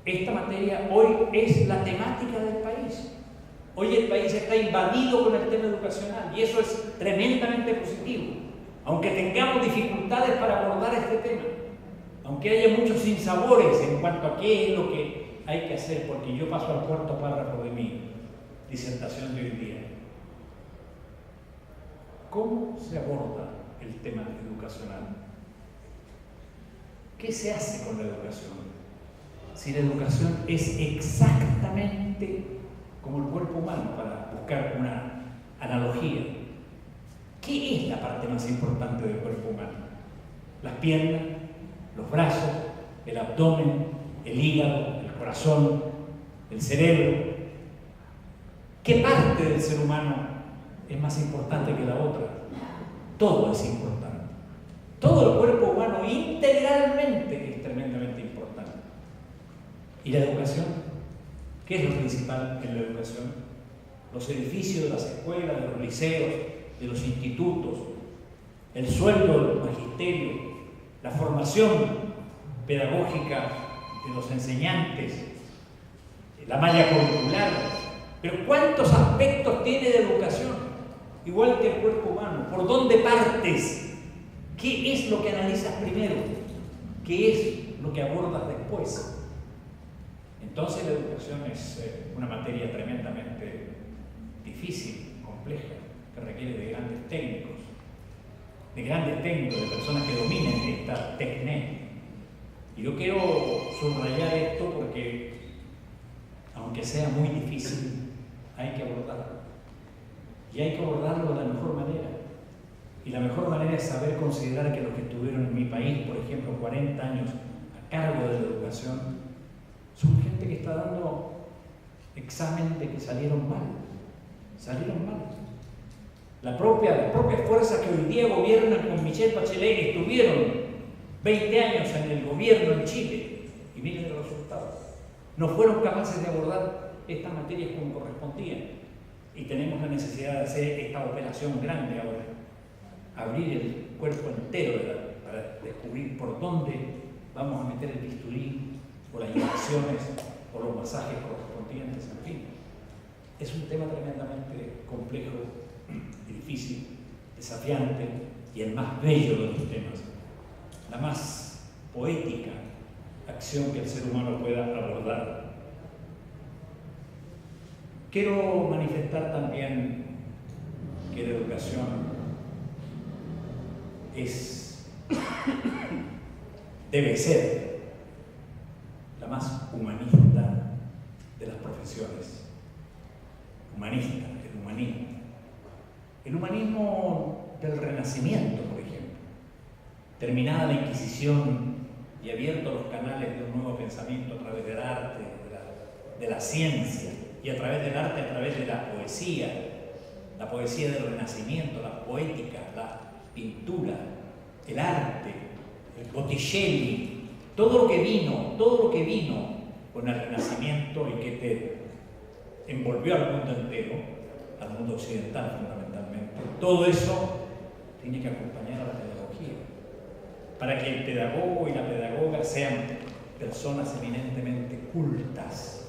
B: esta materia hoy es la temática del país. Hoy el país está invadido con el tema educacional y eso es tremendamente positivo. Aunque tengamos dificultades para abordar este tema, aunque haya muchos sinsabores en cuanto a qué es lo que hay que hacer, porque yo paso al cuarto párrafo de mi disertación de hoy día. ¿Cómo se aborda el tema educacional? ¿Qué se hace con la educación? Si la educación es exactamente como el cuerpo humano, para buscar una analogía, ¿qué es la parte más importante del cuerpo humano? Las piernas, los brazos, el abdomen, el hígado, el corazón, el cerebro. ¿Qué parte del ser humano es más importante que la otra? Todo es importante. Todo el cuerpo humano integralmente es tremendamente importante. ¿Y la educación? ¿Qué es lo principal en la educación? Los edificios de las escuelas, de los liceos, de los institutos, el sueldo del magisterio, la formación pedagógica de los enseñantes, la malla curricular. Pero ¿cuántos aspectos tiene de educación? Igual que el cuerpo humano. ¿Por dónde partes? ¿Qué es lo que analizas primero? ¿Qué es lo que abordas después? Entonces la educación es una materia tremendamente difícil, compleja, que requiere de grandes técnicos, de personas que dominen esta técnica. Y yo quiero subrayar esto porque, aunque sea muy difícil, hay que abordarlo. Y hay que abordarlo de la mejor manera. Y la mejor manera es saber considerar que los que estuvieron en mi país, por ejemplo, 40 años a cargo de la educación, son gente que está dando examen de que salieron mal. Salieron mal. Las propias fuerzas que hoy día gobiernan con Michelle Bachelet estuvieron 20 años en el gobierno en Chile y miren los resultados. No fueron capaces de abordar estas materias como correspondían. Y tenemos la necesidad de hacer esta operación grande ahora. Abrir el cuerpo entero para descubrir por dónde vamos a meter el bisturí, o las inyecciones, o los masajes correspondientes, en fin. Es un tema tremendamente complejo y difícil, desafiante y el más bello de los temas, la más poética acción que el ser humano pueda abordar. Quiero manifestar también que la educación debe ser la más humanista de las profesiones. Humanista, el humanismo. El humanismo del Renacimiento, por ejemplo. Terminada la Inquisición y abiertos los canales de un nuevo pensamiento a través del arte, de la ciencia, y a través del arte, a través de la poesía del Renacimiento, la poética, la pintura, el arte, el Botticelli, todo lo que vino con el Renacimiento y que te envolvió al mundo entero, al mundo occidental fundamentalmente. Todo eso tiene que acompañar a la pedagogía, para que el pedagogo y la pedagoga sean personas eminentemente cultas,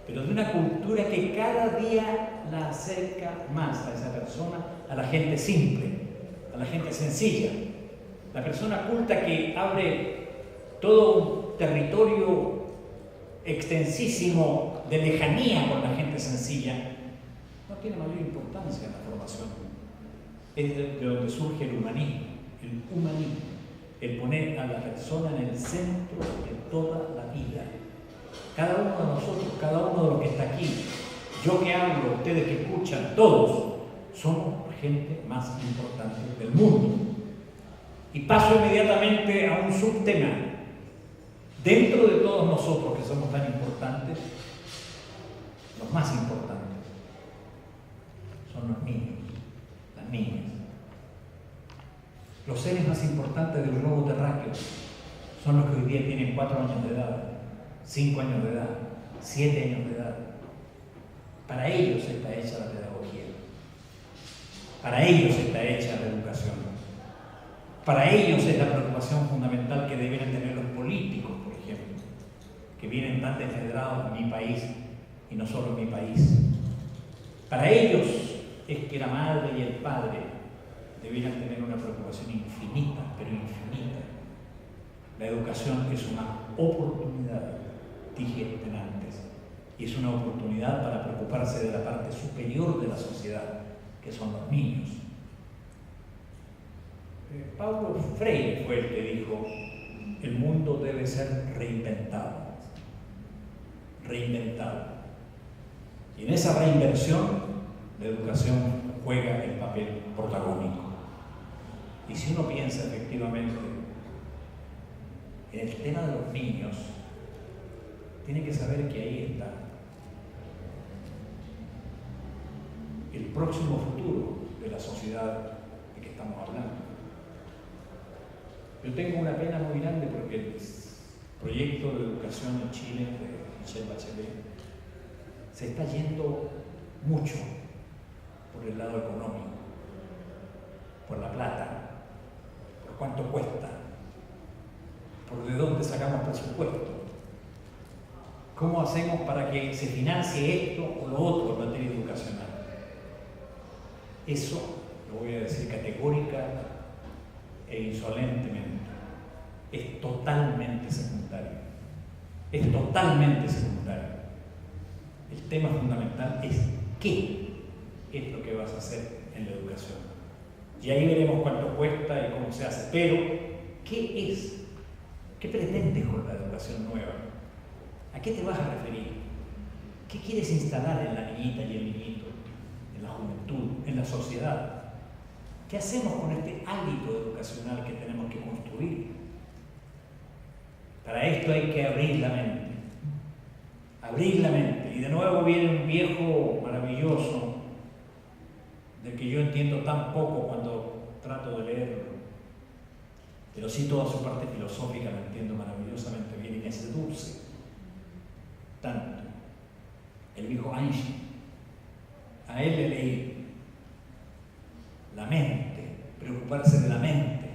B: pero de una cultura que cada día la acerca más a esa persona, a la gente simple, a la gente sencilla. La persona culta que abre todo un territorio extensísimo de lejanía con la gente sencilla, no tiene mayor importancia en la formación. Es de donde surge el humanismo, el poner a la persona en el centro de toda la vida. Cada uno de nosotros, cada uno de los que está aquí, yo que hablo, ustedes que escuchan, todos somos la gente más importante del mundo. Y paso inmediatamente a un subtema. Dentro de todos nosotros que somos tan importantes, los más importantes son los niños, las niñas. Los seres más importantes del globo terráqueo son los que hoy día tienen 4 años de edad, 5 años de edad, 7 años de edad. Para ellos está hecha la pedagogía. Para ellos está hecha la educación. Para ellos es la preocupación fundamental que deben tener los políticos, por ejemplo, que vienen tan desmedrados en mi país y no solo en mi país. Para ellos es que la madre y el padre debieran tener una preocupación infinita, pero infinita. La educación es una oportunidad, dije antes, y es una oportunidad para preocuparse de la parte superior de la sociedad, que son los niños. Paulo Freire fue el que dijo: el mundo debe ser reinventado. Reinventado. Y en esa reinvención, la educación juega el papel protagónico. Y si uno piensa efectivamente en el tema de los niños, tiene que saber que ahí está el próximo futuro de la sociedad de que estamos hablando. Yo tengo una pena muy grande porque el proyecto de educación en Chile de Michelle Bachelet se está yendo mucho por el lado económico, por la plata, por cuánto cuesta, por de dónde sacamos presupuesto, cómo hacemos para que se financie esto o lo otro en materia educacional. Eso lo voy a decir categórica e insolentemente, es totalmente secundario. Es totalmente secundario. El tema fundamental es qué es lo que vas a hacer en la educación. Y ahí veremos cuánto cuesta y cómo se hace. Pero, ¿qué es? ¿Qué pretendes con la educación nueva? ¿A qué te vas a referir? ¿Qué quieres instalar en la niñita y el niñito, en la juventud, en la sociedad? ¿Qué hacemos con este hábito educacional que tenemos que construir? Para esto hay que abrir la mente. Abrir la mente. Y de nuevo viene un viejo maravilloso, del que yo entiendo tan poco cuando trato de leerlo, pero sí toda su parte filosófica la entiendo maravillosamente bien y me seduce tanto. El viejo Einstein. A él le leí: la mente, preocuparse de la mente.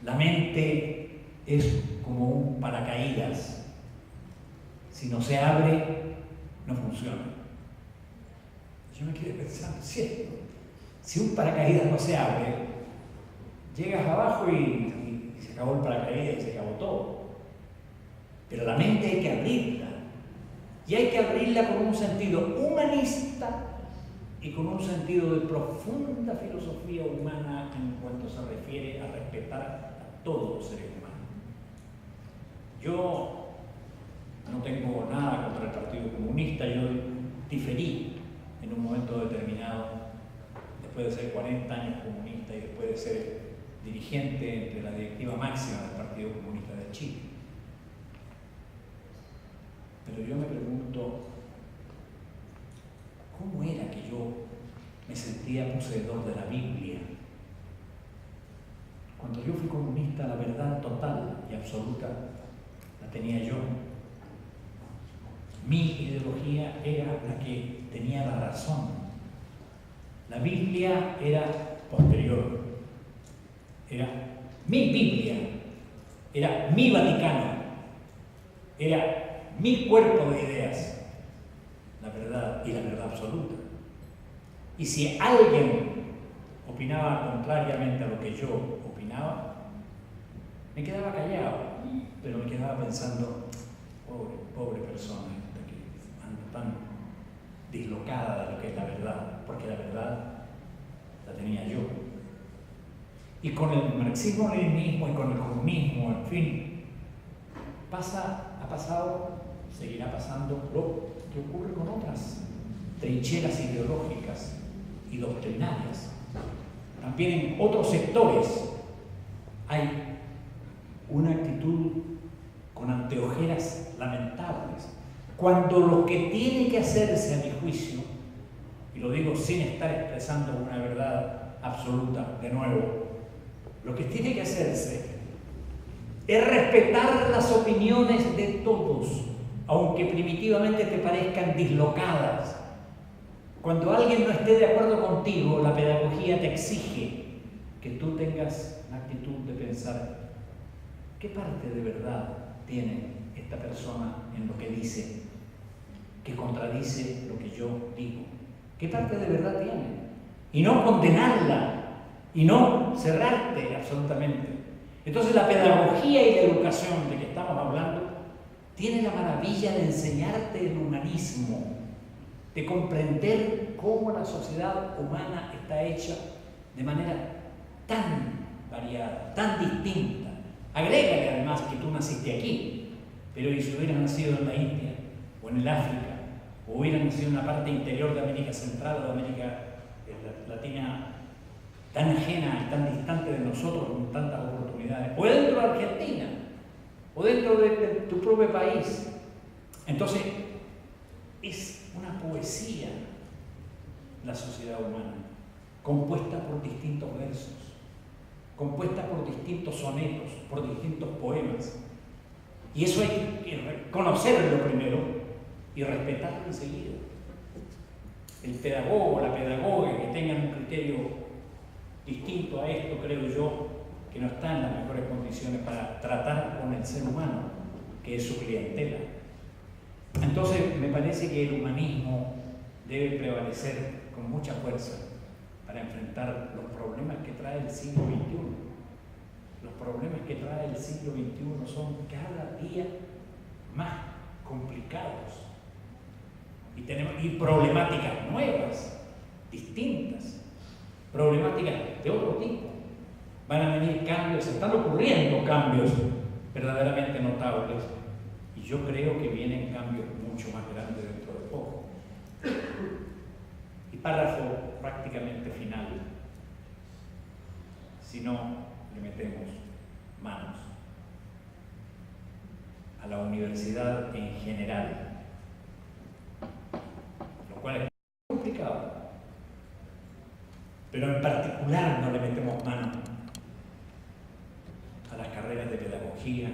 B: La mente es como un paracaídas. Si no se abre, no funciona. Yo me quedé pensando, ¿cierto? Si un paracaídas no se abre, llegas abajo y se acabó el paracaídas y se acabó todo. Pero la mente hay que abrirla. Y hay que abrirla con un sentido humanista y con un sentido de profunda filosofía humana en cuanto se refiere a respetar a todos los seres humanos. Yo no tengo nada contra el Partido Comunista, yo diferí en un momento determinado, después de ser 40 años comunista y después de ser dirigente entre la directiva máxima del Partido Comunista de Chile. Pero yo me pregunto, ¿cómo era que yo me sentía poseedor de la Biblia? Cuando yo fui comunista, la verdad total y absoluta la tenía yo. Mi ideología era la que tenía la razón. La Biblia era posterior. Era mi Biblia. Era mi Vaticano. Era mi cuerpo de ideas. La verdad y la verdad absoluta. Y si alguien opinaba contrariamente a lo que yo opinaba, me quedaba callado, pero me quedaba pensando, pobre persona, que anda tan dislocada de lo que es la verdad, porque la verdad la tenía yo. Y con el marxismo-leninismo y con el comunismo, en fin, ha pasado, seguirá pasando lo que ocurre con otras trincheras ideológicas y doctrinarias. También en otros sectores hay una actitud con anteojeras lamentables, cuando lo que tiene que hacerse, a mi juicio, y lo digo sin estar expresando una verdad absoluta, de nuevo, lo que tiene que hacerse es respetar las opiniones de todos, aunque primitivamente te parezcan dislocadas. Cuando alguien no esté de acuerdo contigo, la pedagogía te exige que tú tengas la actitud de pensar, ¿qué parte de verdad tiene esta persona en lo que dice que contradice lo que yo digo? ¿Qué parte de verdad tiene? Y no condenarla, y no cerrarte absolutamente. Entonces la pedagogía y la educación de que estamos hablando tiene la maravilla de enseñarte el humanismo, de comprender cómo la sociedad humana está hecha de manera tan variada, tan distinta. Agrégale además que tú naciste aquí, pero y si hubieras nacido en la India, o en el África, o hubieras nacido en una parte interior de América Central o de América Latina, tan ajena y tan distante de nosotros con tantas oportunidades, o dentro de Argentina, o dentro de tu propio país. Entonces, es una poesía la sociedad humana, compuesta por distintos versos, compuesta por distintos sonetos, por distintos poemas. Y eso hay que conocerlo primero y respetarlo enseguida. El pedagogo o la pedagoga que tengan un criterio distinto a esto, creo yo, que no está en las mejores condiciones para tratar con el ser humano, que es su clientela. Entonces, me parece que el humanismo debe prevalecer con mucha fuerza para enfrentar los problemas que trae el siglo XXI. Los problemas que trae el siglo XXI son cada día más complicados y problemáticas nuevas, distintas, problemáticas de otro tipo. Van a venir cambios, están ocurriendo cambios verdaderamente notables y yo creo que vienen cambios mucho más grandes dentro de poco. Y párrafo prácticamente final. Si no le metemos manos a la universidad en general, lo cual es complicado, pero en particular no le metemos mano a las carreras de pedagogía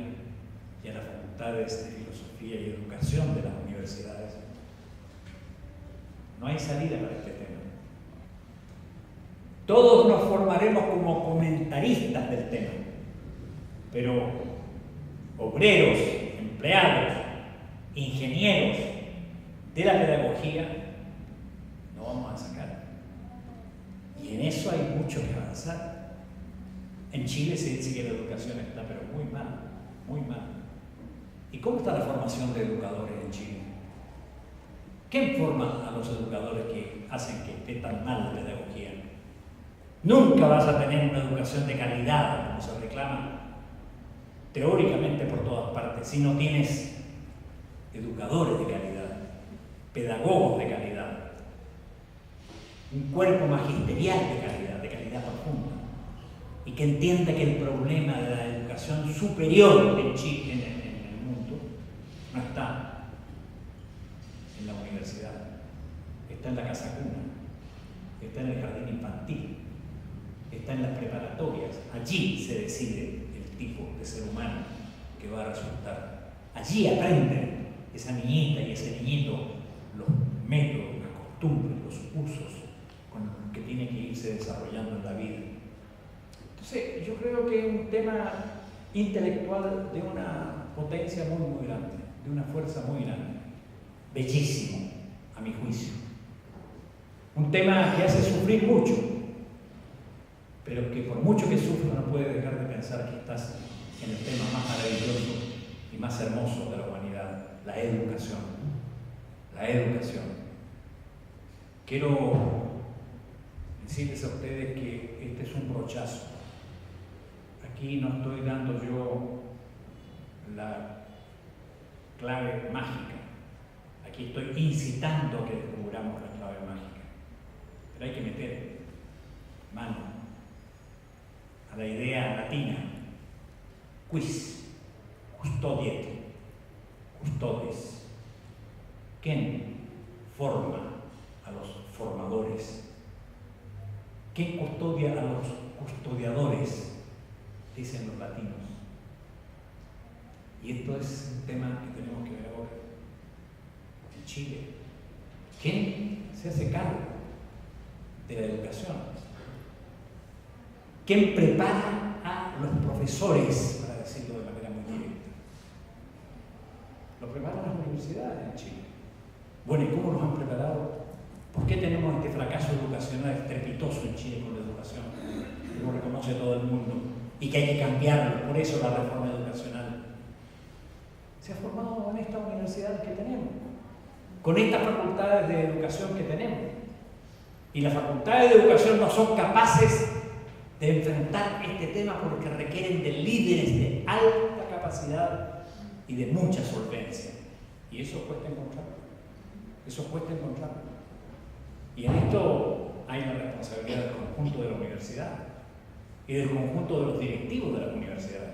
B: y a las facultades de filosofía y educación de las universidades, no hay salida para este tema. Todos nos formaremos como comentaristas del tema, pero obreros, empleados, ingenieros de la pedagogía no vamos a sacar. Y en eso hay mucho que avanzar. En Chile se dice que la educación está pero muy mal, muy mal. ¿Y cómo está la formación de educadores en Chile? ¿Quién forma a los educadores que hacen que esté tan mal la pedagogía? Nunca vas a tener una educación de calidad, como se reclama teóricamente por todas partes, si no tienes educadores de calidad, pedagogos de calidad, un cuerpo magisterial de calidad profunda, y que entienda que el problema de la educación superior en Chile, en el mundo, no está en la universidad, está en la casa cuna, está en el jardín infantil, está en las preparatorias. Allí se decide el tipo de ser humano que va a resultar. Allí aprende esa niñita y ese niñito los métodos, las costumbres, los usos con los que tiene que irse desarrollando en la vida. Entonces, yo creo que es un tema intelectual de una potencia muy, muy grande, de una fuerza muy grande, bellísimo, a mi juicio. Un tema que hace sufrir mucho, pero que por mucho que sufra no puede dejar de pensar que estás en el tema más maravilloso y más hermoso de la humanidad, la educación. La educación. Quiero decirles a ustedes que este es un brochazo. Aquí no estoy dando yo la clave mágica. Aquí estoy incitando a que descubramos la clave mágica. Pero hay que meter mano a la idea latina, quis, custodiet, custodes. ¿Quién forma a los formadores? ¿Quién custodia a los custodiadores? dicen los latinos. Y esto es un tema que tenemos que ver ahora en Chile. ¿Quién se hace cargo de la educación? ¿Quién prepara a los profesores, para decirlo de manera muy directa? Lo preparan las universidades en Chile. Bueno, ¿y cómo los han preparado? ¿Por qué tenemos este fracaso educacional estrepitoso en Chile con la educación? Que lo reconoce todo el mundo y que hay que cambiarlo. Por eso la reforma educacional se ha formado en estas universidades que tenemos, con estas facultades de educación que tenemos. Y las facultades de educación no son capaces de enfrentar este tema porque requieren de líderes de alta capacidad y de mucha solvencia. Y eso cuesta encontrarlo. Eso cuesta encontrarlo. Y en esto hay una responsabilidad del conjunto de la universidad y del conjunto de los directivos de las universidades.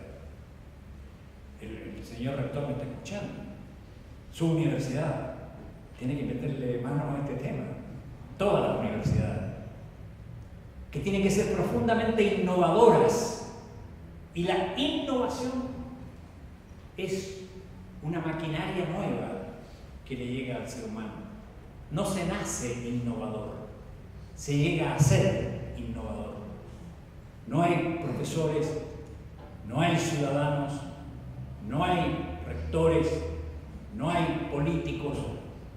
B: El señor rector me está escuchando. Su universidad tiene que meterle mano a este tema. Todas las universidades, que tienen que ser profundamente innovadoras. Y la innovación es una maquinaria nueva que le llega al ser humano. No se nace innovador, se llega a ser innovador. No hay profesores, no hay ciudadanos, no hay rectores, no hay políticos,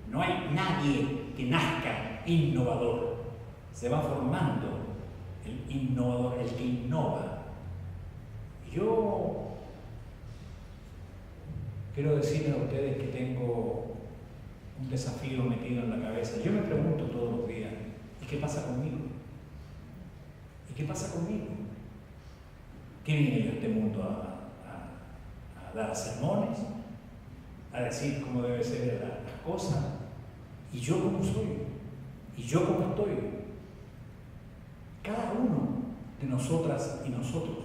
B: no hay nadie que nazca innovador. Se va formando el innovador, el que innova. Yo quiero decirles a ustedes que tengo un desafío metido en la cabeza. Yo me pregunto todos los días, ¿y qué pasa conmigo? ¿Y qué pasa conmigo? ¿Qué vine yo a este mundo a dar sermones? ¿A decir cómo debe ser las cosas? ¿Y yo cómo soy? ¿Y yo cómo estoy? Cada uno de nosotras y nosotros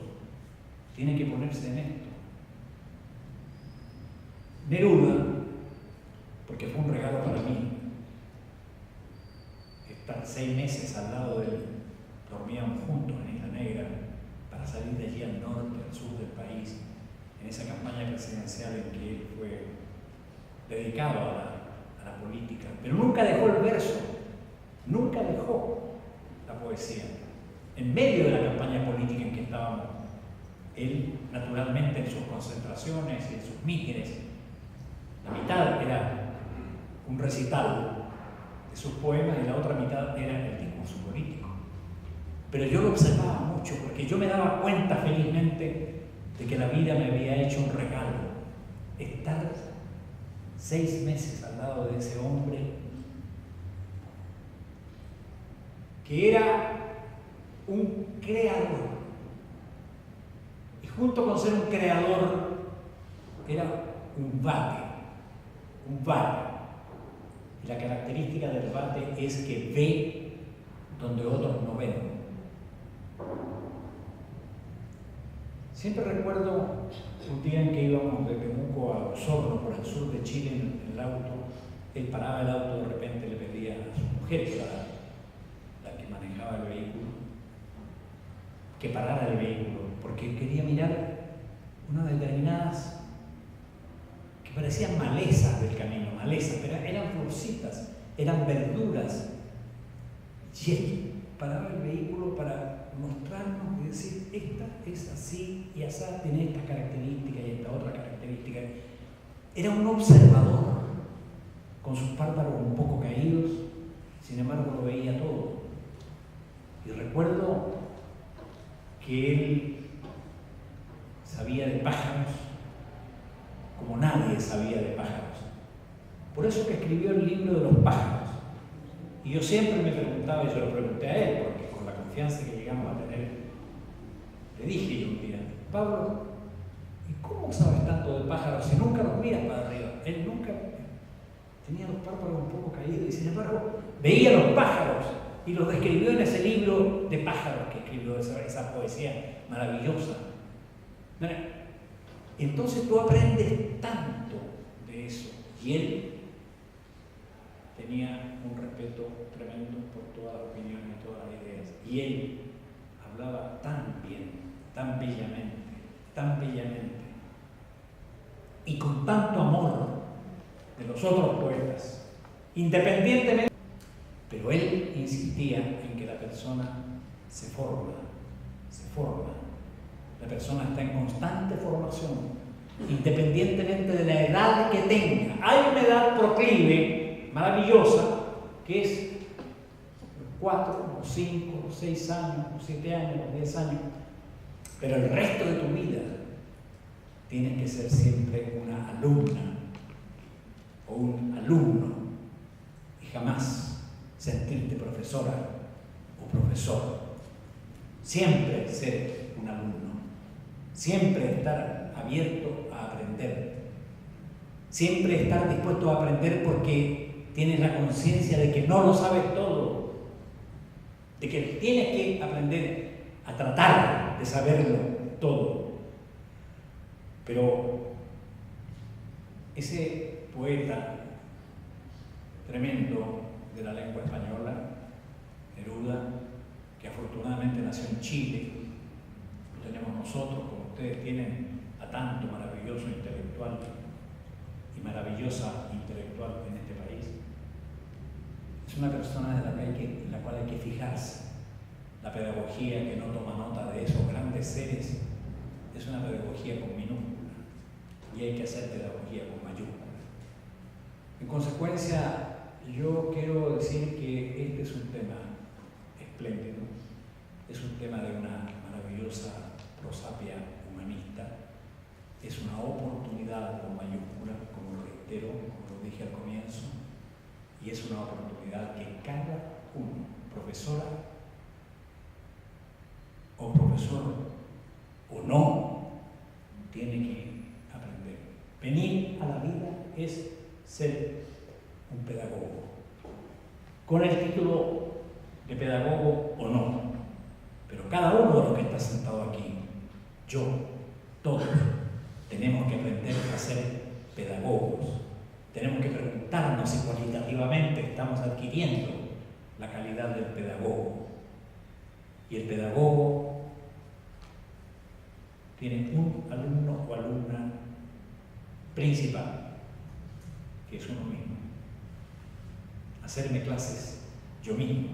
B: tiene que ponerse en esto. Neruda, porque fue un regalo para mí, estar 6 meses al lado de él, dormíamos juntos en Isla Negra, para salir de allí al norte, al sur del país, en esa campaña presidencial en que él fue dedicado a la política, pero nunca dejó el verso, nunca dejó la poesía. En medio de la campaña política en que estábamos, él naturalmente en sus concentraciones y en sus mítines, la mitad era un recital de sus poemas y la otra mitad era el discurso político. Pero yo lo observaba mucho porque yo me daba cuenta felizmente de que la vida me había hecho un regalo. Estar 6 meses al lado de ese hombre que era un creador. Y junto con ser un creador, era un vate. Un vate. Y la característica del vate es que ve donde otros no ven. Siempre recuerdo un día en que íbamos de Temuco a Osorno, por el sur de Chile, en el auto. Él paraba el auto, de repente le pedía a su mujer, que era la que manejaba el vehículo, que parara el vehículo, porque quería mirar unas determinadas que parecían malezas del camino, malezas, pero eran florcitas, eran verduras. Y él paraba el vehículo para mostrarnos y decir, esta es así y así, tiene estas características y esta otra característica. Era un observador, con sus párpados un poco caídos, sin embargo lo veía todo. Y recuerdo que él sabía de pájaros como nadie sabía de pájaros. Por eso que escribió el libro de los pájaros. Y yo siempre me preguntaba, y yo lo pregunté a él, porque con la confianza que llegamos a tener, le dije yo un día, Pablo, ¿y cómo sabes tanto de pájaros si nunca los miras para arriba? Él nunca tenía los párpados un poco caídos y sin embargo veía los pájaros y los describió en ese libro de pájaros que escribió, esa poesía maravillosa. Entonces tú aprendes tanto de eso. Y él tenía un respeto tremendo por todas las opiniones y todas las ideas. Y él hablaba tan bien, tan bellamente, tan bellamente y con tanto amor de los otros poetas, independientemente, pero él insistía en que la persona se forma. La persona está en constante formación, independientemente de la edad que tenga. Hay una edad proclive, maravillosa, que es 4, o 5, o 6 años, o 7 años, o 10 años, pero el resto de tu vida tienes que ser siempre una alumna o un alumno y jamás sentirte profesora o profesor. Siempre ser un alumno, siempre estar abierto a aprender, siempre estar dispuesto a aprender porque tienes la conciencia de que no lo sabes todo, de que tienes que aprender a tratar de saberlo todo. Pero ese poeta tremendo de la lengua española, Neruda, que afortunadamente nació en Chile, lo tenemos nosotros, como ustedes tienen a tanto maravilloso intelectual y maravillosa intelectual en este país, es una persona en la cual hay que fijarse. La pedagogía que no toma nota de esos grandes seres es una pedagogía con minúscula y hay que hacer pedagogía con mayúscula. En consecuencia, yo quiero decir que este es un tema espléndido, es un tema de una maravillosa prosapia humanista, es una oportunidad con mayúscula, como lo reitero, como lo dije al comienzo, y es una oportunidad que cada uno, profesora o profesor o no, tiene que aprender. Venir a la vida es ser un pedagogo, con el título de pedagogo o no, pero cada uno de los que está sentado aquí, yo, todos, tenemos que aprender a ser pedagogos. Tenemos que preguntarnos si cualitativamente estamos adquiriendo la calidad del pedagogo. Y el pedagogo tiene un alumno o alumna principal, que es uno mismo. Hacerme clases yo mismo.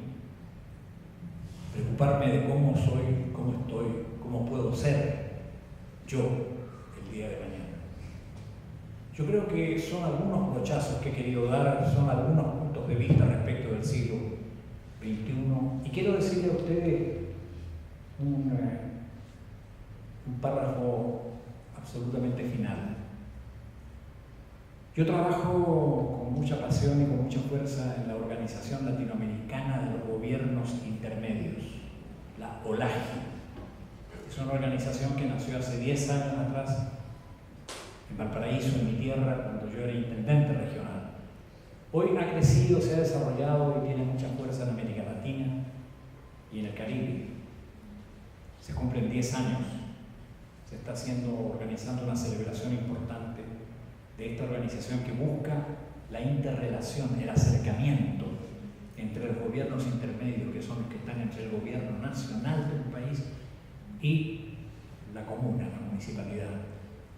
B: Preocuparme de cómo soy, cómo estoy, cómo puedo ser yo el día de mañana. Yo creo que son algunos brochazos que he querido dar, son algunos puntos de vista respecto del siglo XXI. Y quiero decirle a ustedes un párrafo absolutamente final. Yo trabajo con mucha pasión y con mucha fuerza en la Organización Latinoamericana de los Gobiernos Intermedios, la OLAGI. Es una organización que nació hace 10 años atrás en Valparaíso, en mi tierra, cuando yo era intendente regional. Hoy ha crecido, se ha desarrollado y tiene mucha fuerza en América Latina y en el Caribe. Se cumplen 10 años. Se está organizando una celebración importante de esta organización que busca la interrelación, el acercamiento entre los gobiernos intermedios, que son los que están entre el gobierno nacional de un país y la comuna, la municipalidad,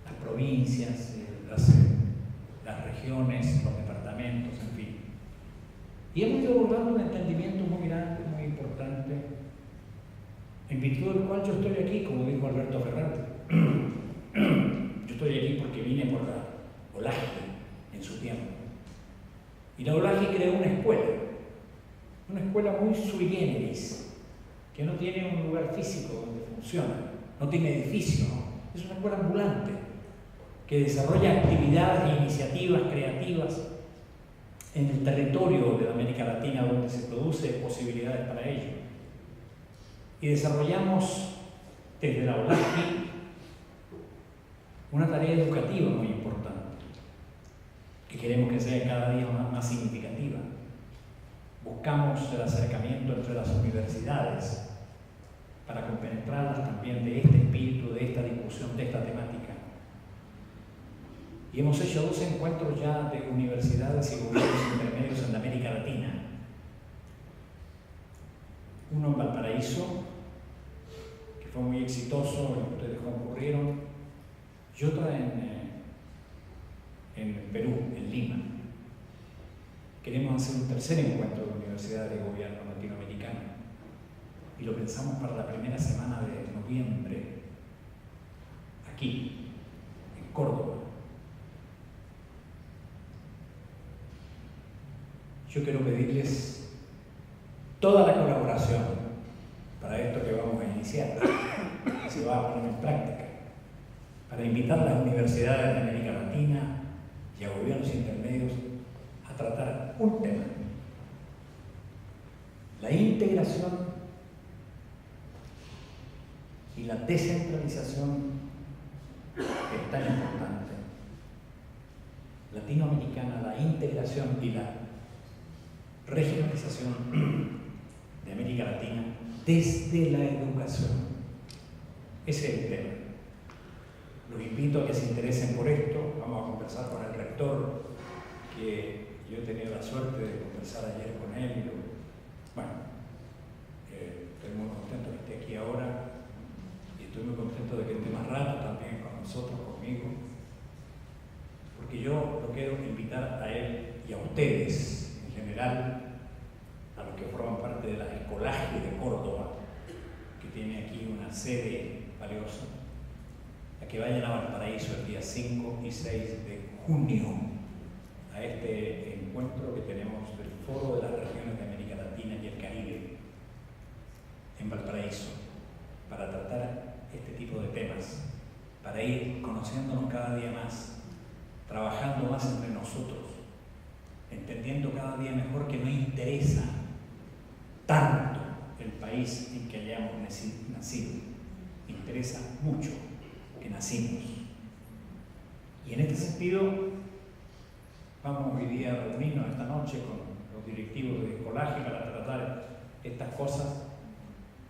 B: las provincias, las regiones, los departamentos, en fin. Y hemos ido abordando un entendimiento muy grande, muy importante, en virtud del cual yo estoy aquí, como dijo Alberto Ferrante. Yo estoy aquí porque vine por la OLAGI en su tiempo. Y la OLAGI creó una escuela muy sui generis, que no tiene un lugar físico donde funciona, no tiene edificio, ¿no? Es una escuela ambulante que desarrolla actividades e iniciativas creativas en el territorio de la América Latina donde se produce posibilidades para ello. Y desarrollamos desde la OLAGI una tarea educativa muy importante, que queremos que sea cada día más significativa. Buscamos el acercamiento entre las universidades para compenetrarlas también de este espíritu, de esta discusión, de esta temática. Y hemos hecho 2 encuentros ya de universidades y gobiernos intermedios en América Latina. Uno en Valparaíso, que fue muy exitoso, y ustedes concurrieron, y otra en Perú, en Lima. Queremos hacer un tercer encuentro de universidades de gobierno latinoamericano y lo pensamos para la primera semana de noviembre, aquí, en Córdoba. Yo quiero pedirles toda la colaboración para esto que vamos a iniciar, que se va a poner en práctica, para invitar a las universidades de América Latina y a gobiernos intermedios a tratar un tema: la integración y la descentralización, que es tan importante, latinoamericana, la integración y la regionalización de América Latina desde la educación. Ese es el tema. Los invito a que se interesen por esto. Vamos a conversar con el rector, que yo he tenido la suerte de conversar ayer con él. Estoy muy contento que esté aquí ahora y estoy muy contento de que esté más rato también con nosotros, conmigo, porque yo lo quiero invitar a él y a ustedes en general, a los que forman parte de la Escolaje de Córdoba, que tiene aquí una sede valiosa, a que vayan a Valparaíso el día 5 y 6 de junio a este encuentro que tenemos del Foro de las Regiones de América Latina y el Caribe en Valparaíso, para tratar este tipo de temas, para ir conociéndonos cada día más, trabajando más entre nosotros, entendiendo cada día mejor que no interesa tanto el país en que hayamos nacido, interesa mucho que nacimos. Y en este sentido, vamos hoy día a reunirnos esta noche con los directivos de Escolaje para tratar estas cosas,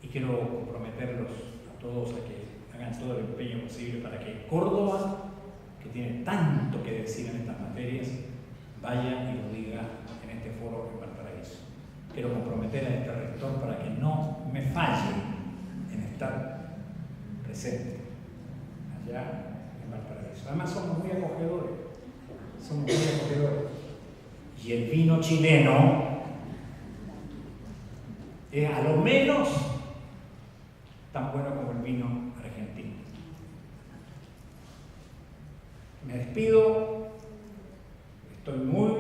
B: y quiero comprometerlos a todos a que hagan todo el empeño posible para que Córdoba, que tiene tanto que decir en estas materias, vaya y lo diga en este foro en Valparaíso. Quiero comprometer a este rector para que no me falle en estar presente allá en Valparaíso. Además somos muy acogedores, y el vino chileno es a lo menos tan bueno como el vino argentino. Me despido, estoy muy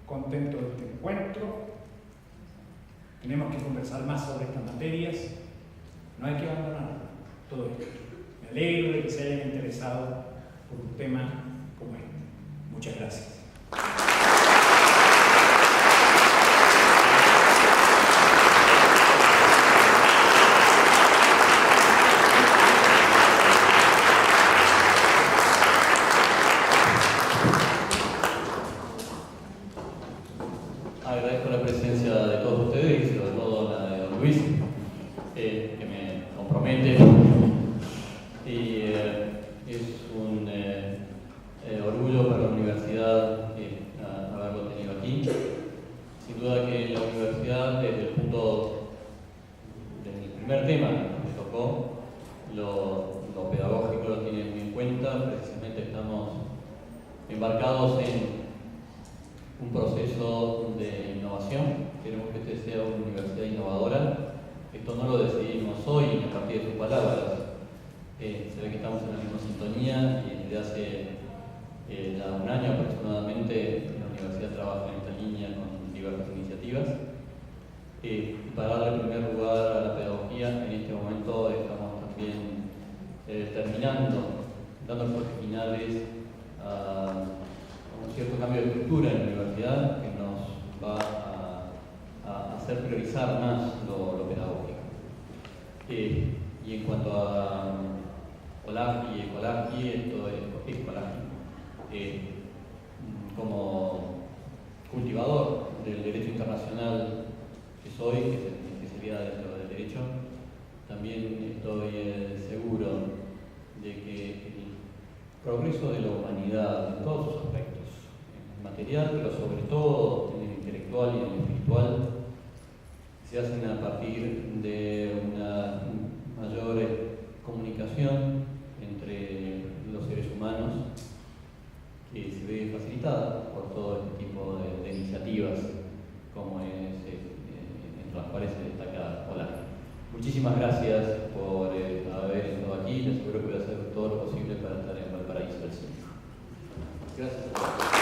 B: contento de este encuentro. Tenemos que conversar más sobre estas materias, no hay que abandonar todo esto. Me alegro de que se hayan interesado por un tema como este. Muchas gracias.
C: Agradezco la presencia de todos ustedes y sobre todo la de don Luis, que me compromete, y es un orgullo para la universidad haberlo tenido aquí. Sin duda que la universidad, desde el primer tema que tocó, lo pedagógico lo tiene muy en cuenta. Precisamente estamos embarcados en un proceso de innovación. Queremos que este sea una universidad innovadora. Esto no lo decidimos hoy a partir de sus palabras. Se ve que estamos en la misma sintonía y desde hace ya un año aproximadamente la universidad trabaja en esta línea con diversas iniciativas. Para darle primer lugar a la pedagogía, en este momento estamos también dando enfoques finales a un cierto cambio de estructura en la universidad que nos va a hacer priorizar más lo pedagógico. Y en cuanto a Escolaje y Escolaje, esto es Escolaje. Como cultivador del derecho internacional que soy, que es mi especialidad dentro del derecho, también estoy seguro de que el progreso de la humanidad en todos sus aspectos, en el material, pero sobre todo en el intelectual y en el espiritual, se hacen a partir de una mayor comunicación entre los seres humanos. Muchísimas gracias por haber estado aquí. Les aseguro que voy a hacer todo lo posible para estar en Valparaíso el 5. Gracias a todos.